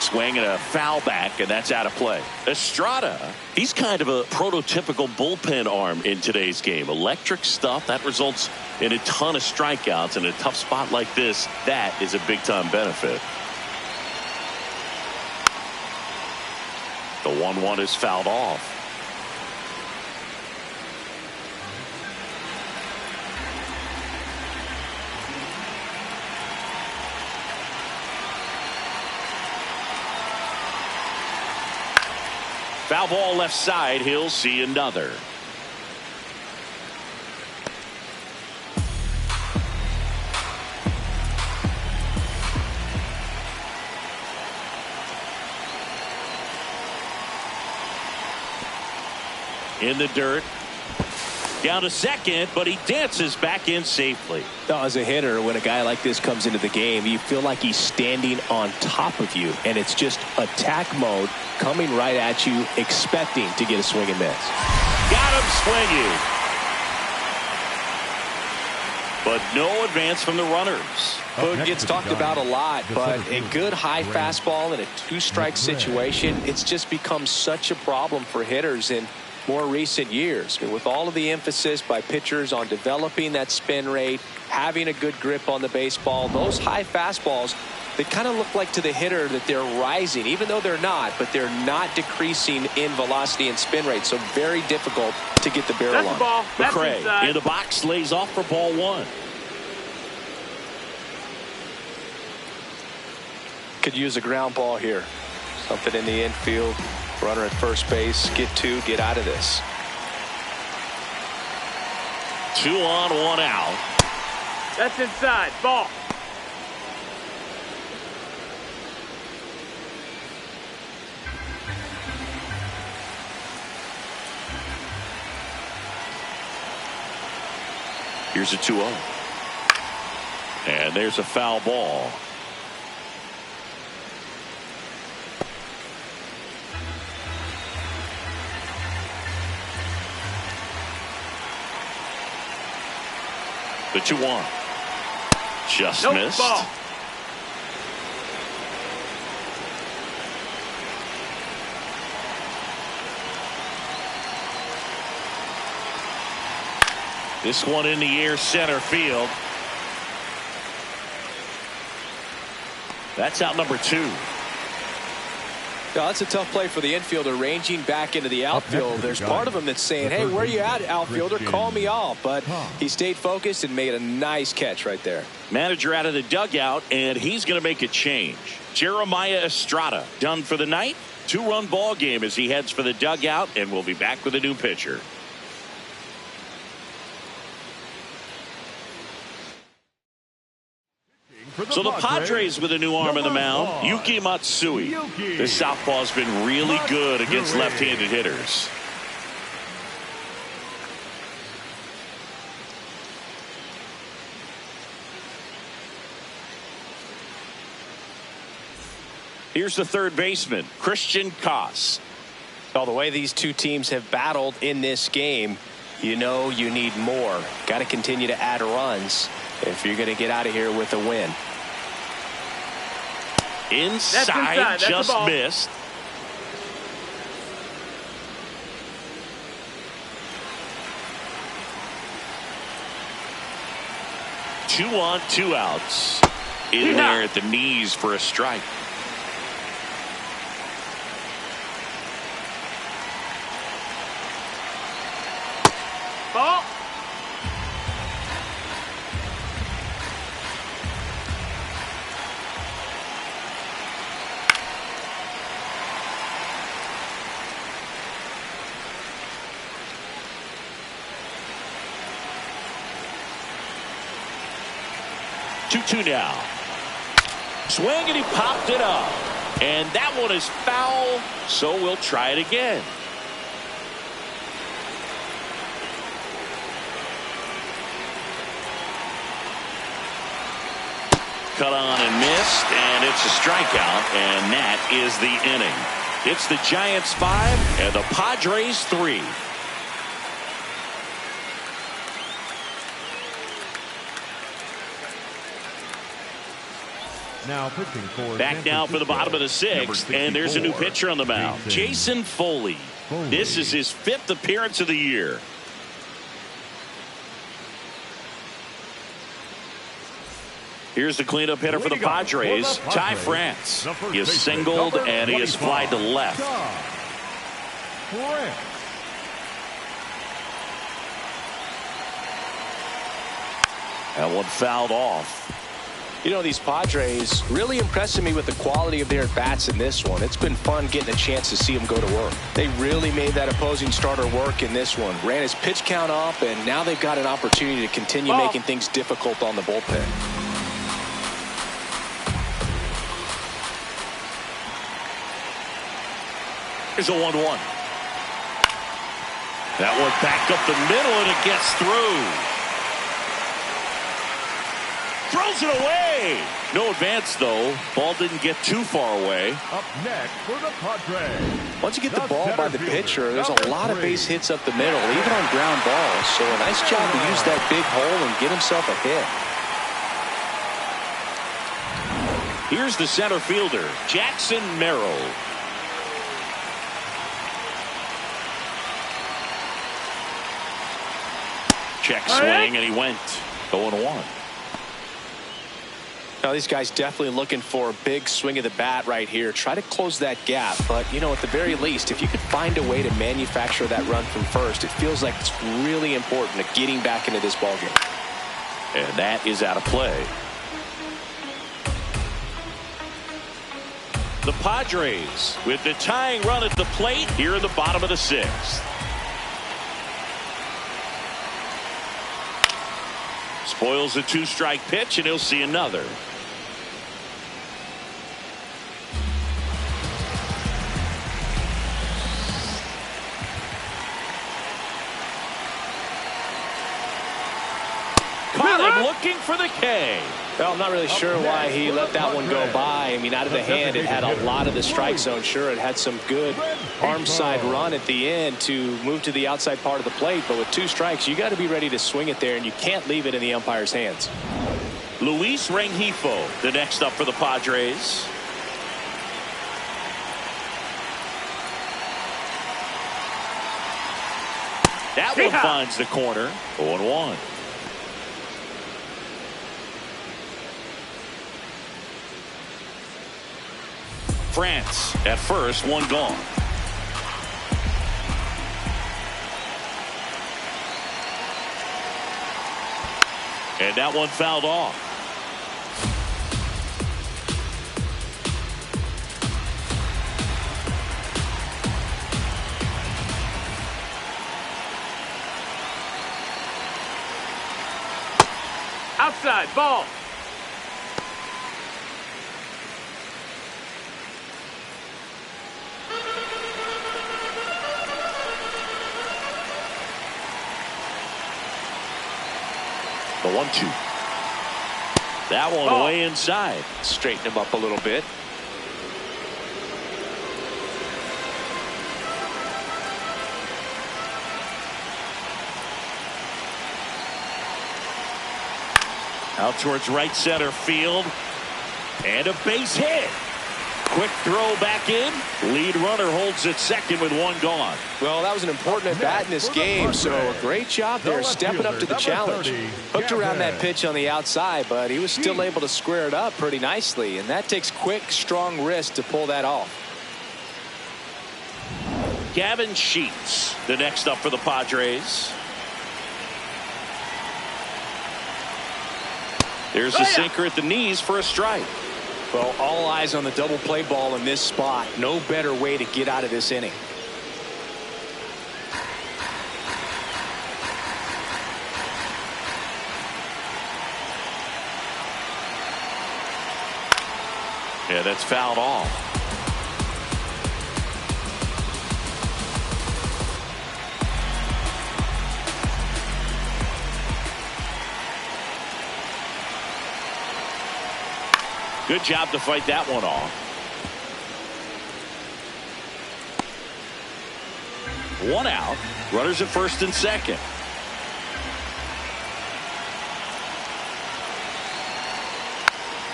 Swing and a foul back, and that's out of play. Estrada, he's kind of a prototypical bullpen arm in today's game. Electric stuff that results in a ton of strikeouts. In a tough spot like this, that is a big-time benefit. The 1-1 is fouled off. Foul ball left side. He'll see another. In the dirt. Down to second, but he dances back in safely. Now, as a hitter, when a guy like this comes into the game, you feel like he's standing on top of you, and it's just attack mode coming right at you, expecting to get a swing and miss. Got him swinging. But no advance from the runners. Hood gets talked about a lot, but a good high fastball in a two-strike situation, it's just become such a problem for hitters in more recent years. I mean, with all of the emphasis by pitchers on developing that spin rate, having a good grip on the baseball, those high fastballs, they kind of look like to the hitter that they're rising, even though they're not, but they're not decreasing in velocity and spin rate. So very difficult to get the barrel on. Ball. McRae in the box, lays off for ball 1. Could use a ground ball here. Something in the infield. Runner at first base. Get 2. Get out of this. 2 on, 1 out. That's inside. Ball. Here's a 2-0. And there's a foul ball. The 2-1. Just missed. Ball. This one in the air, center field. That's out number 2. Yeah, that's a tough play for the infielder, ranging back into the outfield. There's part of him that's saying, hey, where you at, outfielder? Call me off. But he stayed focused and made a nice catch right there. Manager out of the dugout, and he's going to make a change. Jeremiah Estrada done for the night. 2-run ball game as he heads for the dugout, and we'll be back with a new pitcher. So the Padres with a new arm in the mound, Yuki Matsui. The southpaw's been really good against left-handed hitters. Here's the third baseman, Christian Koss. Well, the way these two teams have battled in this game, you know you need more. Got to continue to add runs if you're going to get out of here with a win. Inside, just missed. Two on, 2 outs. In there at the knees for a strike. Ball. Two now. Swing and he popped it up. And that one is foul, so we'll try it again. Cut on and missed, and it's a strikeout, and that is the inning. It's the Giants 5 and the Padres 3. Now pitching for back now for the bottom of the 6th, and there's a new pitcher on the mound, Jason Foley. This is his 5th appearance of the year. Here's the cleanup hitter for the Padres, Ty France. He is singled and he is flied to left. That one fouled off. You know, these Padres really impressing me with the quality of their at-bats in this one. It's been fun getting a chance to see them go to work. They really made that opposing starter work in this one. Ran his pitch count up, and now they've got an opportunity to continue making things difficult on the bullpen. Here's a 1-1. That one back up the middle, and it gets through. Throws it away. No advance, though. Ball didn't get too far away. Up next for the Padres. Once you get the ball by the pitcher, there's a lot of base hits up the middle, even on ground balls. So a nice job to use that big hole and get himself a hit. Here's the center fielder, Jackson Merrill. Check swing, and he went 0-1. Now these guys definitely looking for a big swing of the bat right here. Try to close that gap. But, you know, at the very least, if you could find a way to manufacture that run from first, it feels like it's really important to getting back into this ballgame. And that is out of play. The Padres with the tying run at the plate here in the bottom of the 6th. Spoils a 2-strike pitch, and he'll see another. Got him looking for the K. Well, I'm not really sure why he let that one go by. I mean, out of the hand, it had a lot of the strike zone. Sure, it had some good arm side run at the end to move to the outside part of the plate. But with 2 strikes, you got to be ready to swing it there, and you can't leave it in the umpire's hands. Luis Rengifo, the next up for the Padres. That one finds the corner. 0-1. France at first, 1 gone. And that one fouled off. Outside, ball. The 1-2. That one way inside. Straighten him up a little bit. Out towards right center field. And a base hit. Quick throw back in. Lead runner holds at second with 1 gone. Well, that was an important at bat in this game, so a great job there stepping up to the challenge. Hooked around that pitch on the outside, but he was still able to square it up pretty nicely, and that takes quick, strong wrist to pull that off. Gavin Sheets, the next up for the Padres. There's a sinker at the knees for a strike. Well, all eyes on the double play ball in this spot. No better way to get out of this inning. Yeah, that's fouled off. Good job to fight that one off. 1 out. Runners at first and second.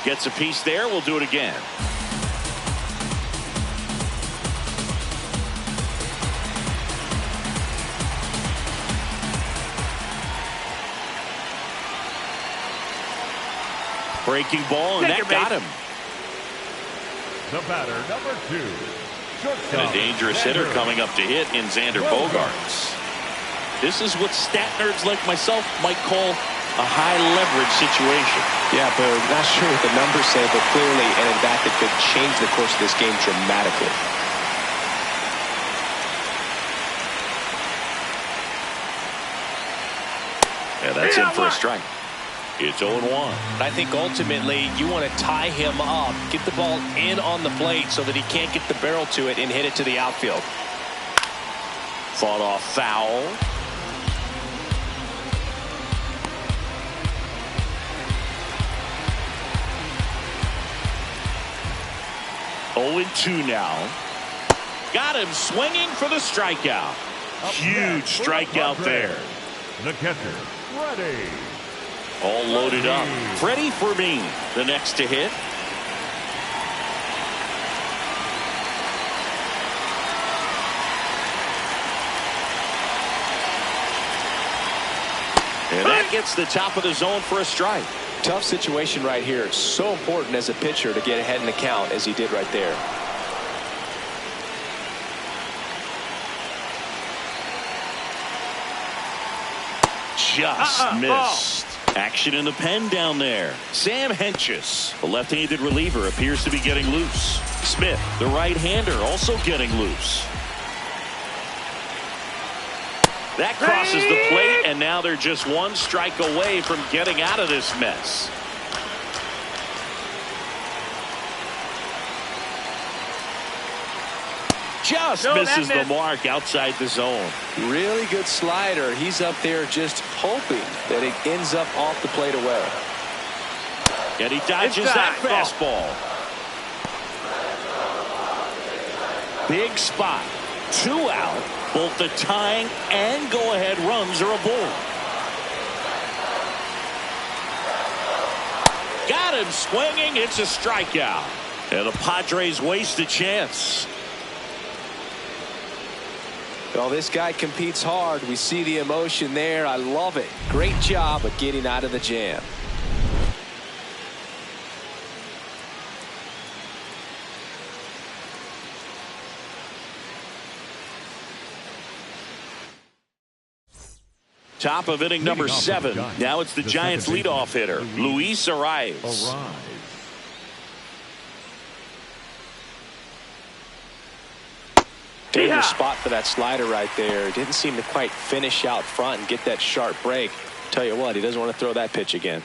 Gets a piece there. We'll do it again. Breaking ball, and that got him. The batter, number 2. And a dangerous hitter coming up to hit in Xander Bogaerts. This is what stat nerds like myself might call a high leverage situation. Yeah, but not sure what the numbers say, but clearly an at bat that could change the course of this game dramatically. Yeah, that's in for a strike. It's 0-1. I think ultimately you want to tie him up, get the ball in on the plate so that he can't get the barrel to it and hit it to the outfield. Fought off foul. Oh, 0-2 now. Got him swinging for the strikeout. Huge strikeout there. The catcher, ready. All loaded up. Freddie Fermin, the next to hit. And that gets the top of the zone for a strike. Tough situation right here. It's so important as a pitcher to get ahead in the count as he did right there. Just missed. Action in the pen down there. Sam Hentges, the left-handed reliever, appears to be getting loose. Smith, the right-hander, also getting loose. That crosses the plate, and now they're just 1 strike away from getting out of this mess. just misses the mark outside the zone. Really good slider. He's up there just hoping that it ends up off the plate away. And he dodges that fastball. Big spot. 2 out. Both the tying and go-ahead runs are aboard. Got him swinging. It's a strikeout. And the Padres waste a chance. Well, this guy competes hard. We see the emotion there. I love it. Great job of getting out of the jam. Top of inning number 7. Now it's the Giants leadoff hitter, Luis arrives. Dangerous spot for that slider right there. Didn't seem to quite finish out front and get that sharp break. Tell you what, he doesn't want to throw that pitch again.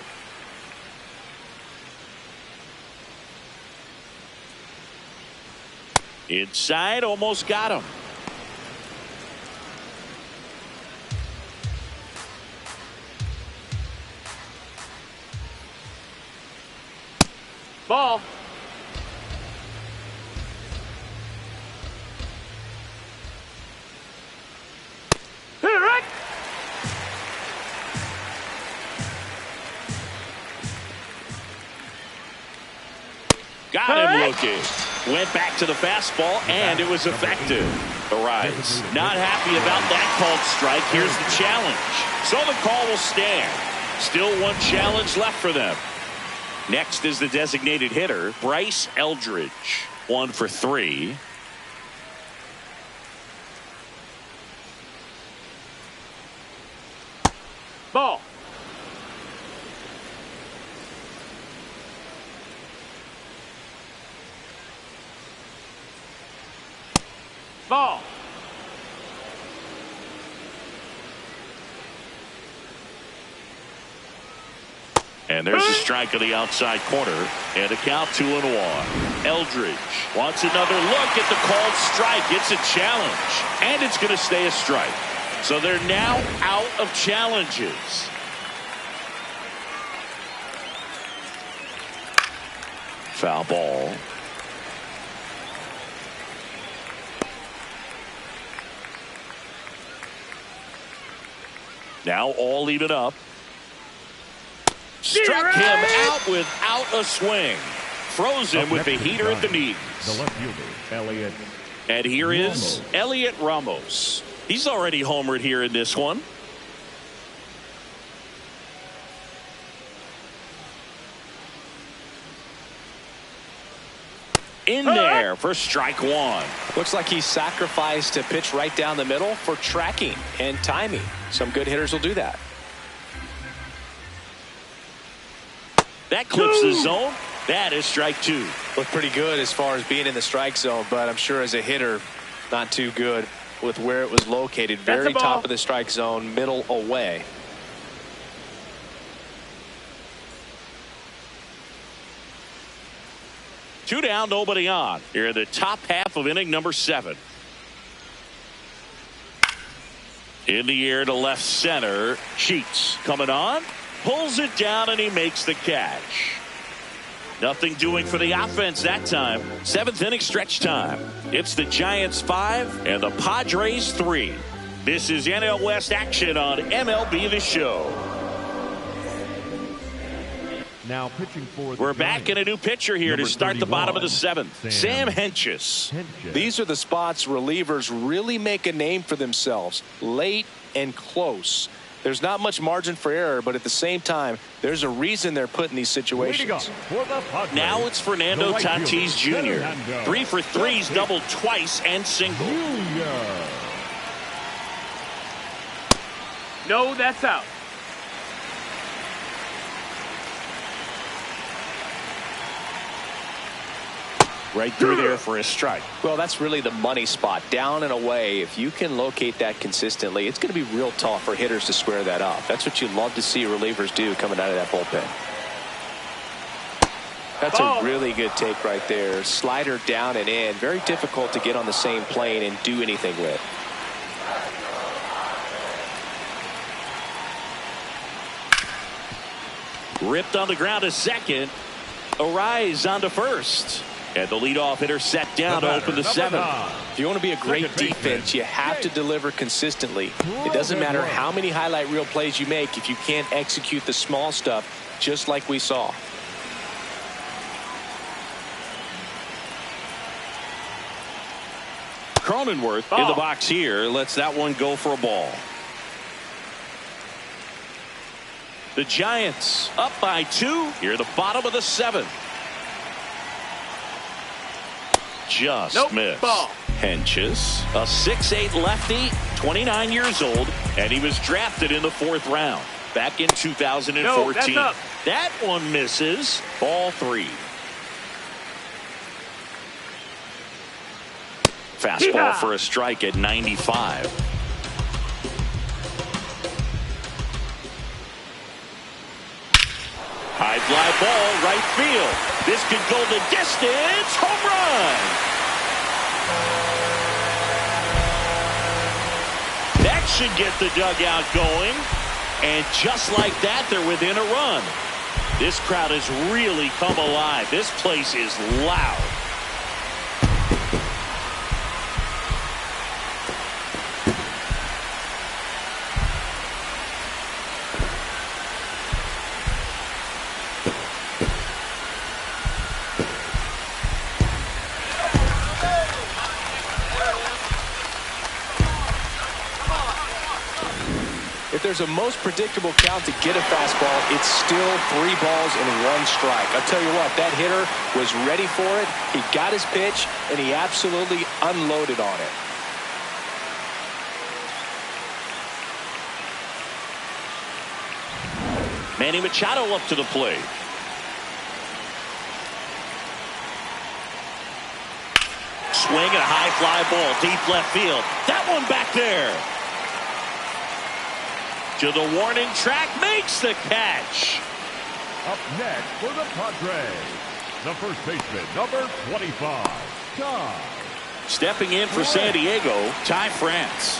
Inside, almost got him. Ball. Got him looking. Went back to the fastball, and it was effective. Arrives. Not happy about that called strike. Here's the challenge. So the call will stand. Still one challenge left for them. Next is the designated hitter, Bryce Eldridge. 1 for 3. Ball. Ball. And there's a strike on the outside corner, and a count 2-1. Eldridge wants another look at the called strike. It's a challenge, and it's going to stay a strike. So they're now out of challenges. Foul ball. Now all even up. Struck him out without a swing. Froze him with the heater at the knees. The left fielder, Elliot. And here is Elliot Ramos. He's already homered here in this one. In there for strike 1. Looks like he sacrificed a pitch right down the middle for tracking and timing. Some good hitters will do that. That clips the zone. That is strike 2. Looked pretty good as far as being in the strike zone, but I'm sure as a hitter, not too good with where it was located. Very top of the strike zone, middle away. Two down, nobody on. Here in the top half of inning number 7. In the air to left center. Sheets coming on. Pulls it down, and he makes the catch. Nothing doing for the offense that time. 7th inning stretch time. It's the Giants 5 and the Padres 3. This is NL West action on MLB The Show. Now pitching for the We're back in a new pitcher here to start the bottom of the 7th. Sam Hentges. These are the spots relievers really make a name for themselves. Late and close. There's not much margin for error, but at the same time, there's a reason they're put in these situations. Now it's Fernando Tatis Jr. 3 for 3's doubled twice and single. No, that's out. Right through there for a strike. Well, that's really the money spot. Down and away. If you can locate that consistently, it's going to be real tough for hitters to square that up. That's what you love to see relievers do coming out of that bullpen. That's Ball. a really good take right there. Slider down and in. Very difficult to get on the same plane and do anything with. Ripped on the ground to second. Arise on to first. And the leadoff hitter set down to open the seventh. If you want to be a great defense, you have to deliver consistently. It doesn't matter how many highlight reel plays you make if you can't execute the small stuff, just like we saw. Cronenworth in the box here lets that one go for a ball. The Giants up by 2 here at the bottom of the 7th. Just missed. Ball. Henches, a 6'8 lefty, 29 years old, and he was drafted in the 4th round back in 2014. No, that's up. That one misses. Ball 3. Fastball for a strike at 95. High fly ball, right field. This could go the distance. Home run. That should get the dugout going. And just like that, they're within a run. This crowd has really come alive. This place is loud. If there's a most predictable count to get a fastball, it's still 3 balls and 1 strike. I'll tell you what, that hitter was ready for it. He got his pitch, and he absolutely unloaded on it. Manny Machado up to the plate. Swing and a high fly ball, deep left field. That one back there. To the warning track, makes the catch. Up next for the Padres, the first baseman, number 25, Ty. Stepping in for San Diego, Ty France.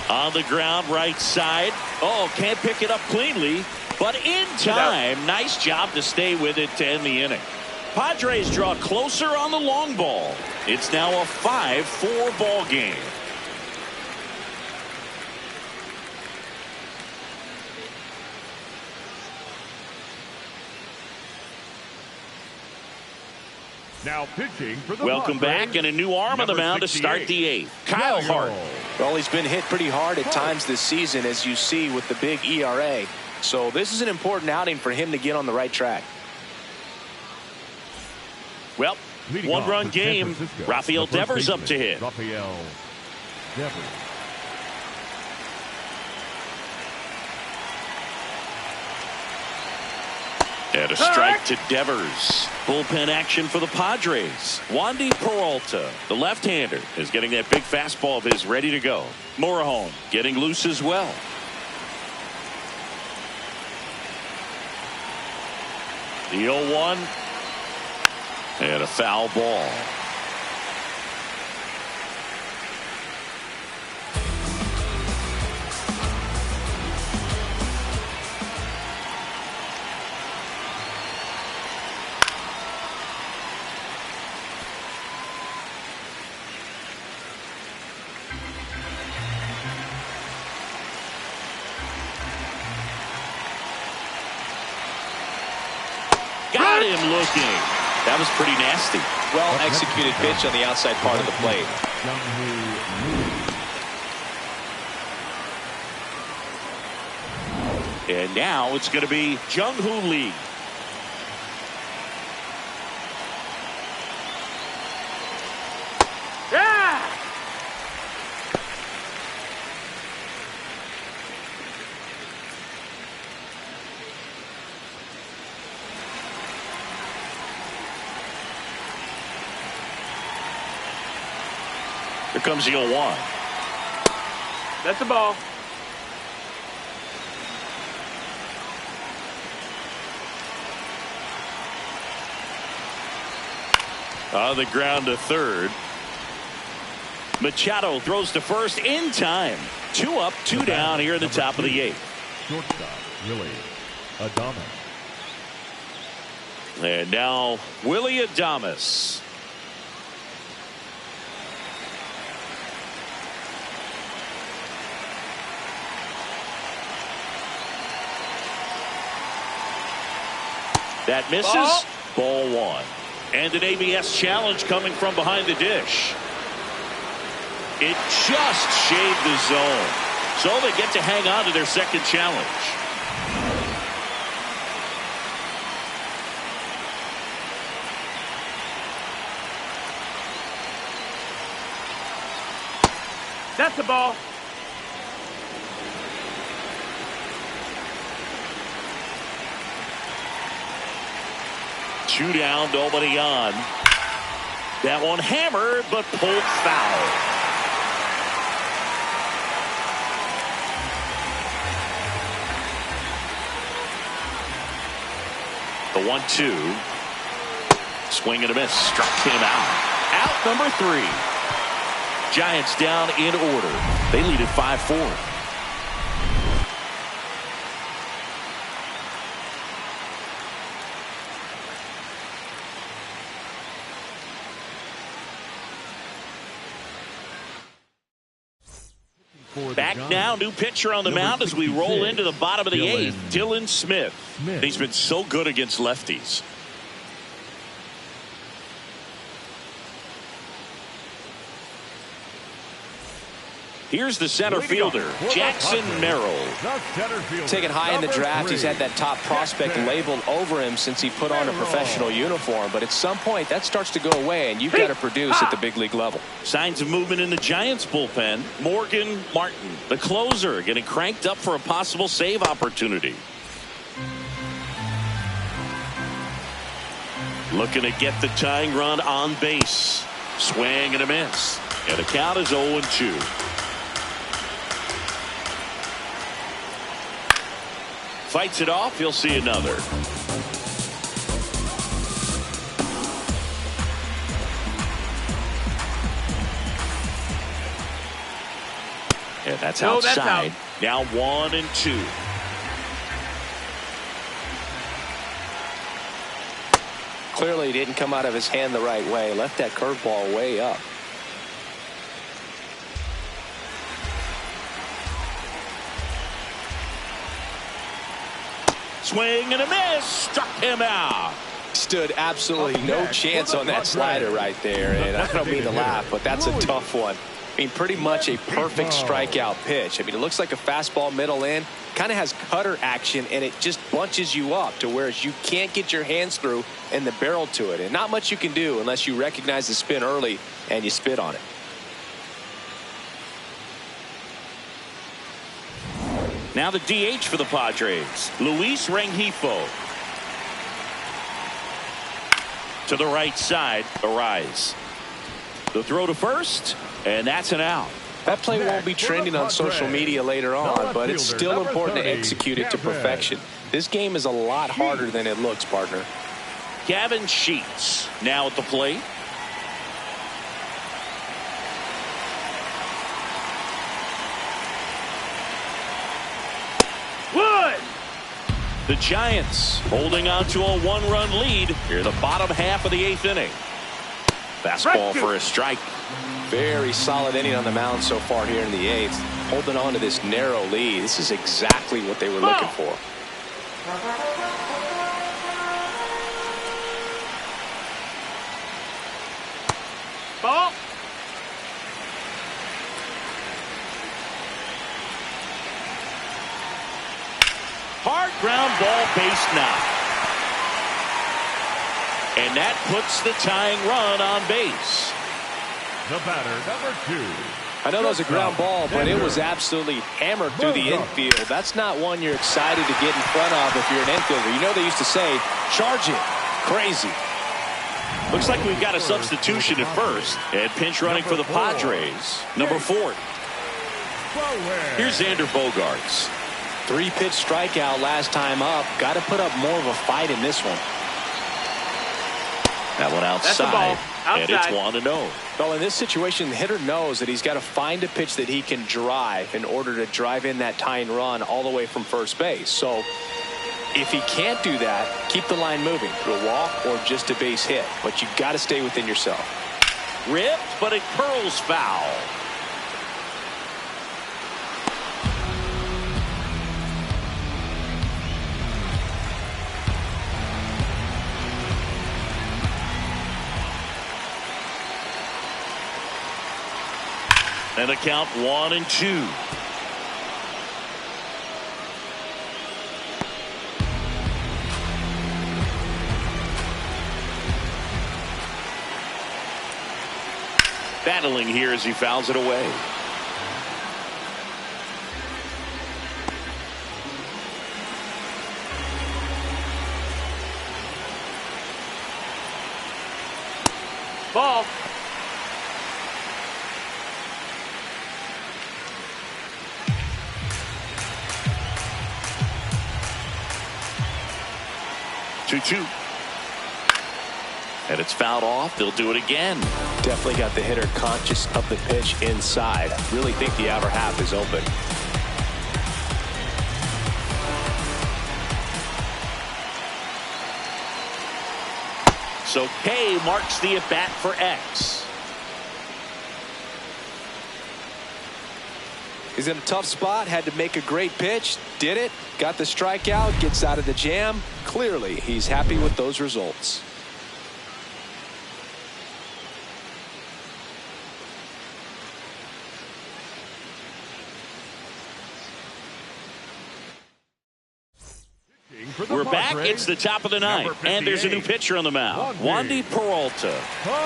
On the ground, right side. Oh, can't pick it up cleanly. But in time, nice job to stay with it to end the inning. Padres draw closer on the long ball. It's now a 5-4 ball game. Now pitching for the Welcome Padres, back, and a new arm on the mound to start the 8th. Kyle Hart. Well, he's been hit pretty hard at times this season, as you see with the big ERA. So this is an important outing for him to get on the right track. Well, leading one-run off for San game. Francisco, Rafael the first Devers up to baseman, hit. Rafael Devers. And a strike to Devers. Bullpen action for the Padres. Wandy Peralta, the left-hander, is getting that big fastball of his ready to go. Morejon getting loose as well. The 0-1. And a foul ball. Got him looking. That was pretty nasty. Well executed pitch on the outside part of the plate. And now it's going to be Jung-Hoo Lee. Yeah! Here comes the 0-1. That's a ball. On the ground to third. Machado throws to first in time. 2 up, 2 down here in the top of the 8th. Shortstop, Willie Adames. And now Willie Adames. That misses. Ball 1. And an ABS challenge coming from behind the dish. It just shaved the zone. So they get to hang on to their second challenge. That's the ball. Two down, nobody on. That one hammered, but pulled foul. The 1-2. Swing and a miss. Struck him out. Out number 3. Giants down in order. They lead at 5-4. Back now, new pitcher on the mound as we roll into the bottom of the 8th. Dylan Smith. He's been so good against lefties. Here's the center fielder, Jackson Merrill. Taken high in the draft, he's had that top prospect labeled over him since he put on a professional uniform. But at some point, that starts to go away, and you've got to produce at the big league level. Signs of movement in the Giants bullpen. Morgan Martin, the closer, getting cranked up for a possible save opportunity. Looking to get the tying run on base. Swing and a miss. And the count is 0-2. Fights it off. He'll see another. And that's outside. That's out. Now 1-2. Clearly he didn't come out of his hand the right way. Left that curveball way up. Swing and a miss. Struck him out. Stood absolutely no chance on that slider right there. And I don't mean to laugh, but that's a tough one. I mean, pretty much a perfect strikeout pitch. I mean, it looks like a fastball middle in. Kind of has cutter action, and it just bunches you up to whereas you can't get your hands through and the barrel to it. And not much you can do unless you recognize the spin early and you spit on it. Now the DH for the Padres, Luis Rengifo. To the right side, Arise. The throw to first, and that's an out. That play won't be trending on social media later on, but it's still important to execute it to perfection. This game is a lot harder than it looks, partner. Gavin Sheets now at the plate. Wood! The Giants holding on to a 1-run lead here in the bottom half of the 8th inning. Fastball for a strike. Very solid inning on the mound so far here in the 8th. Holding on to this narrow lead. This is exactly what they were looking for. Ball. Hard ground ball, base knock. And that puts the tying run on base. The batter, number 2. I know that was a ground ball, but it was absolutely hammered through the infield. That's not one you're excited to get in front of if you're an infielder. You know they used to say, charge it. Crazy. Looks like we've got a substitution at first. And pinch running for the Padres. Number 4. Here's Xander Bogaerts. 3-pitch strikeout last time up. Got to put up more of a fight in this one. That one outside. And it's 1-0. Well, in this situation, the hitter knows that he's got to find a pitch that he can drive in order to drive in that tying run all the way from first base. So if he can't do that, keep the line moving through a walk or just a base hit. But you got to stay within yourself. Ripped, but it curls foul. And a count 1-2. Battling here as he fouls it away. Ball. Two. And it's fouled off. They'll do it again. Definitely got the hitter conscious of the pitch inside. Really think the outer half is open. So K marks the at-bat for X. He's in a tough spot, had to make a great pitch, did it, got the strikeout, gets out of the jam. Clearly, he's happy with those results. We're back. It's the top of the ninth, and there's a new pitcher on the mound. Wandy Peralta.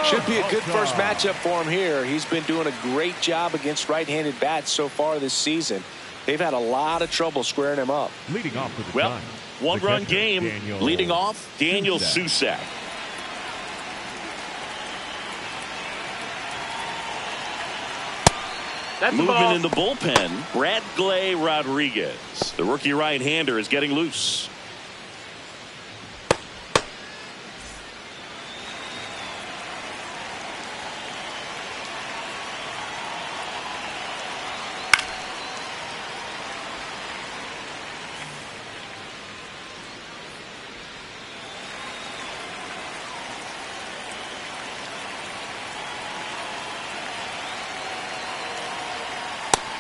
Should be a good first matchup for him here. He's been doing a great job against right-handed bats so far this season. They've had a lot of trouble squaring him up. Leading off for the Well, Giants, one-run game. Leading off, Daniel Susac. That's the Movement ball. in the bullpen. Bradley Rodriguez. The rookie right-hander is getting loose.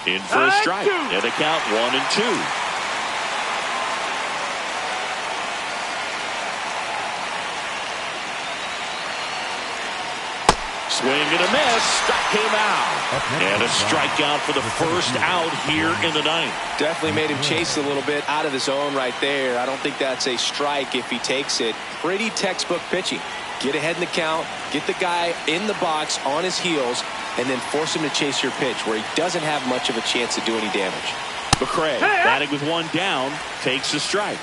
In for a strike. And a count 1-2. Swing and a miss. That came out. And a strikeout for the first out here in the ninth. Definitely made him chase a little bit out of the zone right there. I don't think that's a strike if he takes it. Pretty textbook pitching. Get ahead in the count, get the guy in the box on his heels, and then force him to chase your pitch where he doesn't have much of a chance to do any damage. McCray, batting with one down, takes a strike.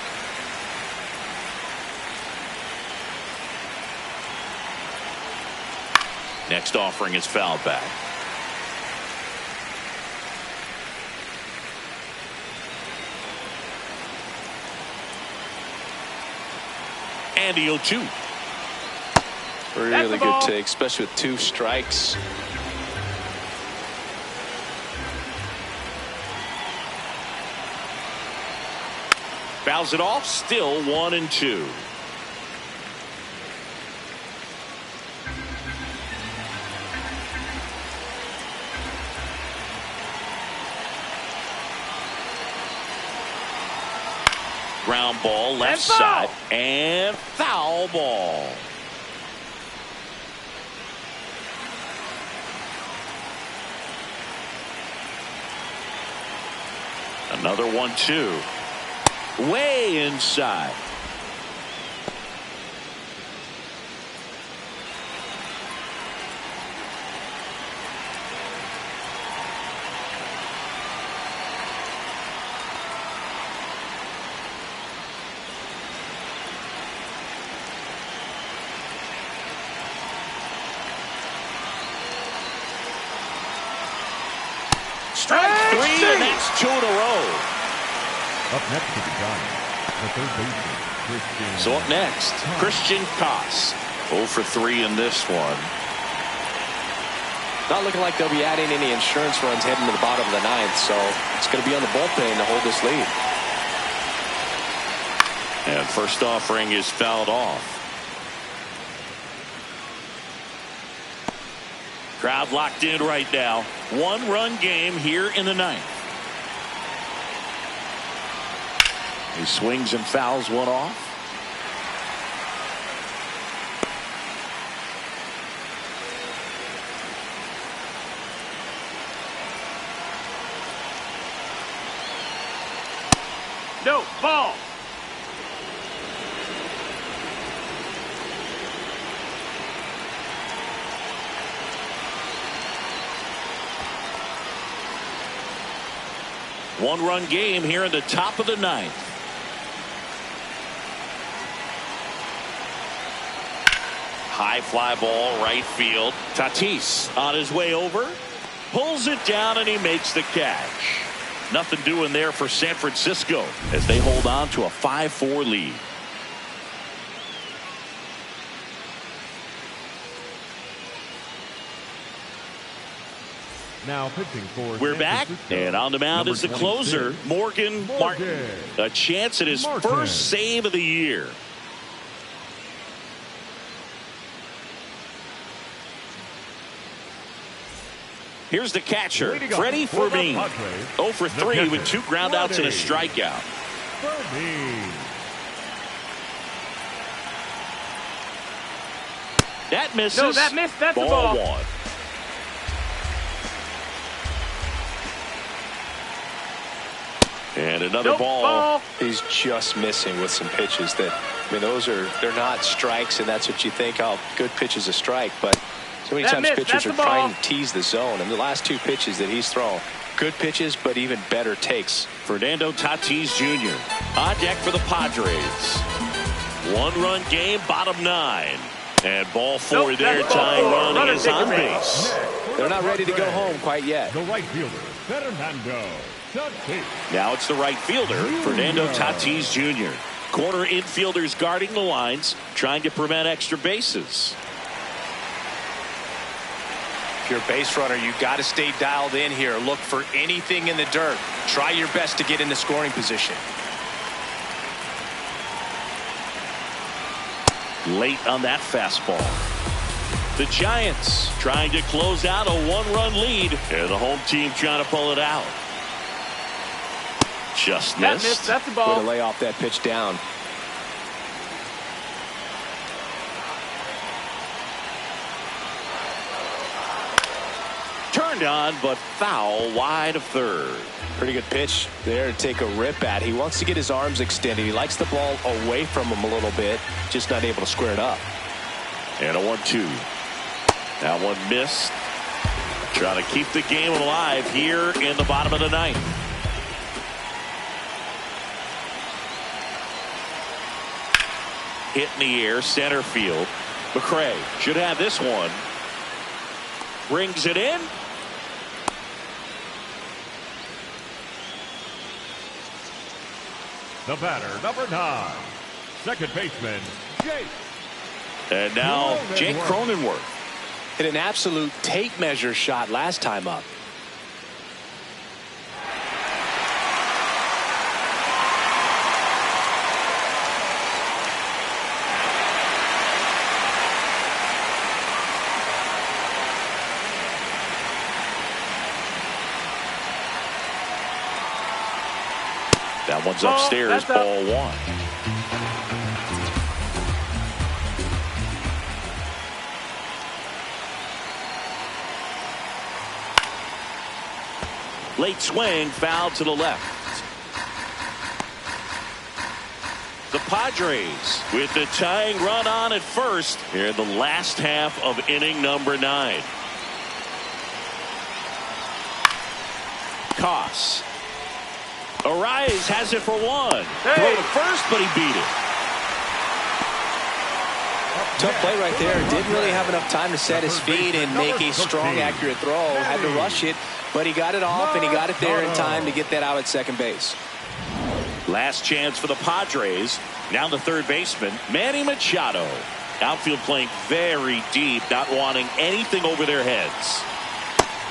Next offering is fouled back. And the 0-2. Really good take, especially with 2 strikes. Fouls it off, still 1-2. Ground ball left side and foul ball. Another 1-2. Way inside. strike three, and that's 2 in a row. Up next to the Giants, the third baseman, Christian. So up next, Christian Koss. 0 for 3 in this one. Not looking like they'll be adding any insurance runs heading to the bottom of the ninth, so it's going to be on the bullpen to hold this lead. And first offering is fouled off. Crowd locked in right now. 1-run game here in the ninth. He swings and fouls one off. No, ball. One-run game here in the top of the ninth. High fly ball right field. Tatis on his way over. Pulls it down and he makes the catch. Nothing doing there for San Francisco as they hold on to a 5-4 lead. Now pitching for We're San back, Francisco, and on the mound is the number closer, 26, Morgan Martin. A chance at his first save of the year. Here's the catcher, Freddie Fermin. 0 for 3 with 2 groundouts and a strikeout. That misses. No, that missed. That's a ball. 1. And another Nope, ball. He's just missing with some pitches that, I mean, they're not strikes, and that's what you think, oh, good pitch is a strike, but so many times pitchers are trying to tease the zone, and the last 2 pitches that he's thrown, good pitches, but even better takes. Fernando Tatis Jr. on deck for the Padres. 1-run game, bottom 9. And ball 4 there, tying run is on base. They're not ready to go home quite yet. The right fielder, Fernando Tatis. Now it's the right fielder, Fernando Tatis Jr. Corner infielders guarding the lines, trying to prevent extra bases. If you're a base runner, you got to stay dialed in here. Look for anything in the dirt. Try your best to get in the scoring position. Late on that fastball. The Giants trying to close out a 1-run lead, and the home team trying to pull it out. Just missed. That's a Way ball. to lay off that pitch down. Turned on, but foul wide of third. Pretty good pitch there to take a rip at. He wants to get his arms extended. He likes the ball away from him a little bit, just not able to square it up. And a 1-2. That one missed. Trying to keep the game alive here in the bottom of the ninth. Hit in the air, center field. McCray should have this one. Brings it in. The batter, number 9, second baseman, Jake. And now Jake Cronenworth. Hit an absolute tape measure shot last time up. That one's upstairs, ball 1. Late swing, foul to the left. The Padres with the tying run on at first here in the last half of inning number 9. Koss. Arias has it for 1. Hey. Throw to first, but he beat it. Up Tough play right there. Didn't really have enough time to set his feet and make a strong, accurate throw. Had to rush it, but he got it off, and he got it there in time to get that out at second base. Last chance for the Padres. Now the third baseman, Manny Machado. Outfield playing very deep, not wanting anything over their heads.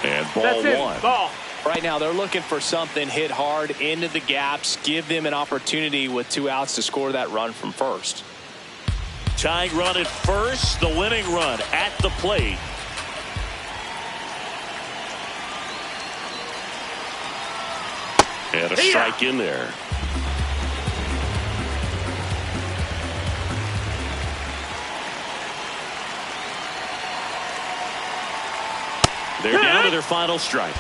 And ball one. Ball. Right now, they're looking for something hit hard into the gaps, give them an opportunity with 2 outs to score that run from first. Tying run at first, the winning run at the plate. And a strike in there. They're down to their final strike.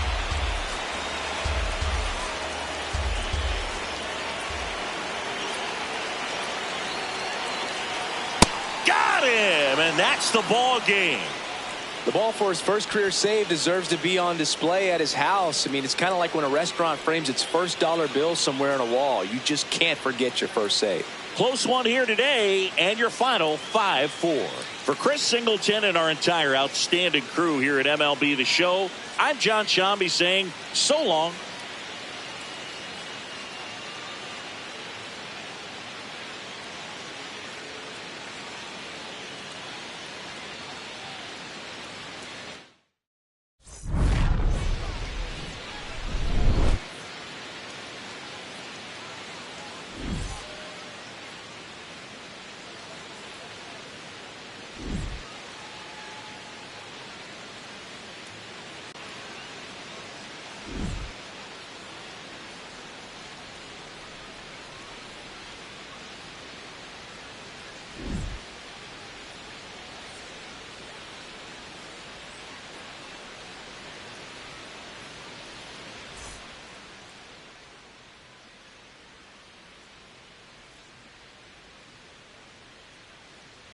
Got him, and that's the ball game. The ball for his first career save deserves to be on display at his house. I mean, it's kind of like when a restaurant frames its first dollar bill somewhere on a wall. You just can't forget your first save. Close one here today, and your final 5-4. For Chris Singleton and our entire outstanding crew here at MLB The Show, I'm John Shambi saying so long.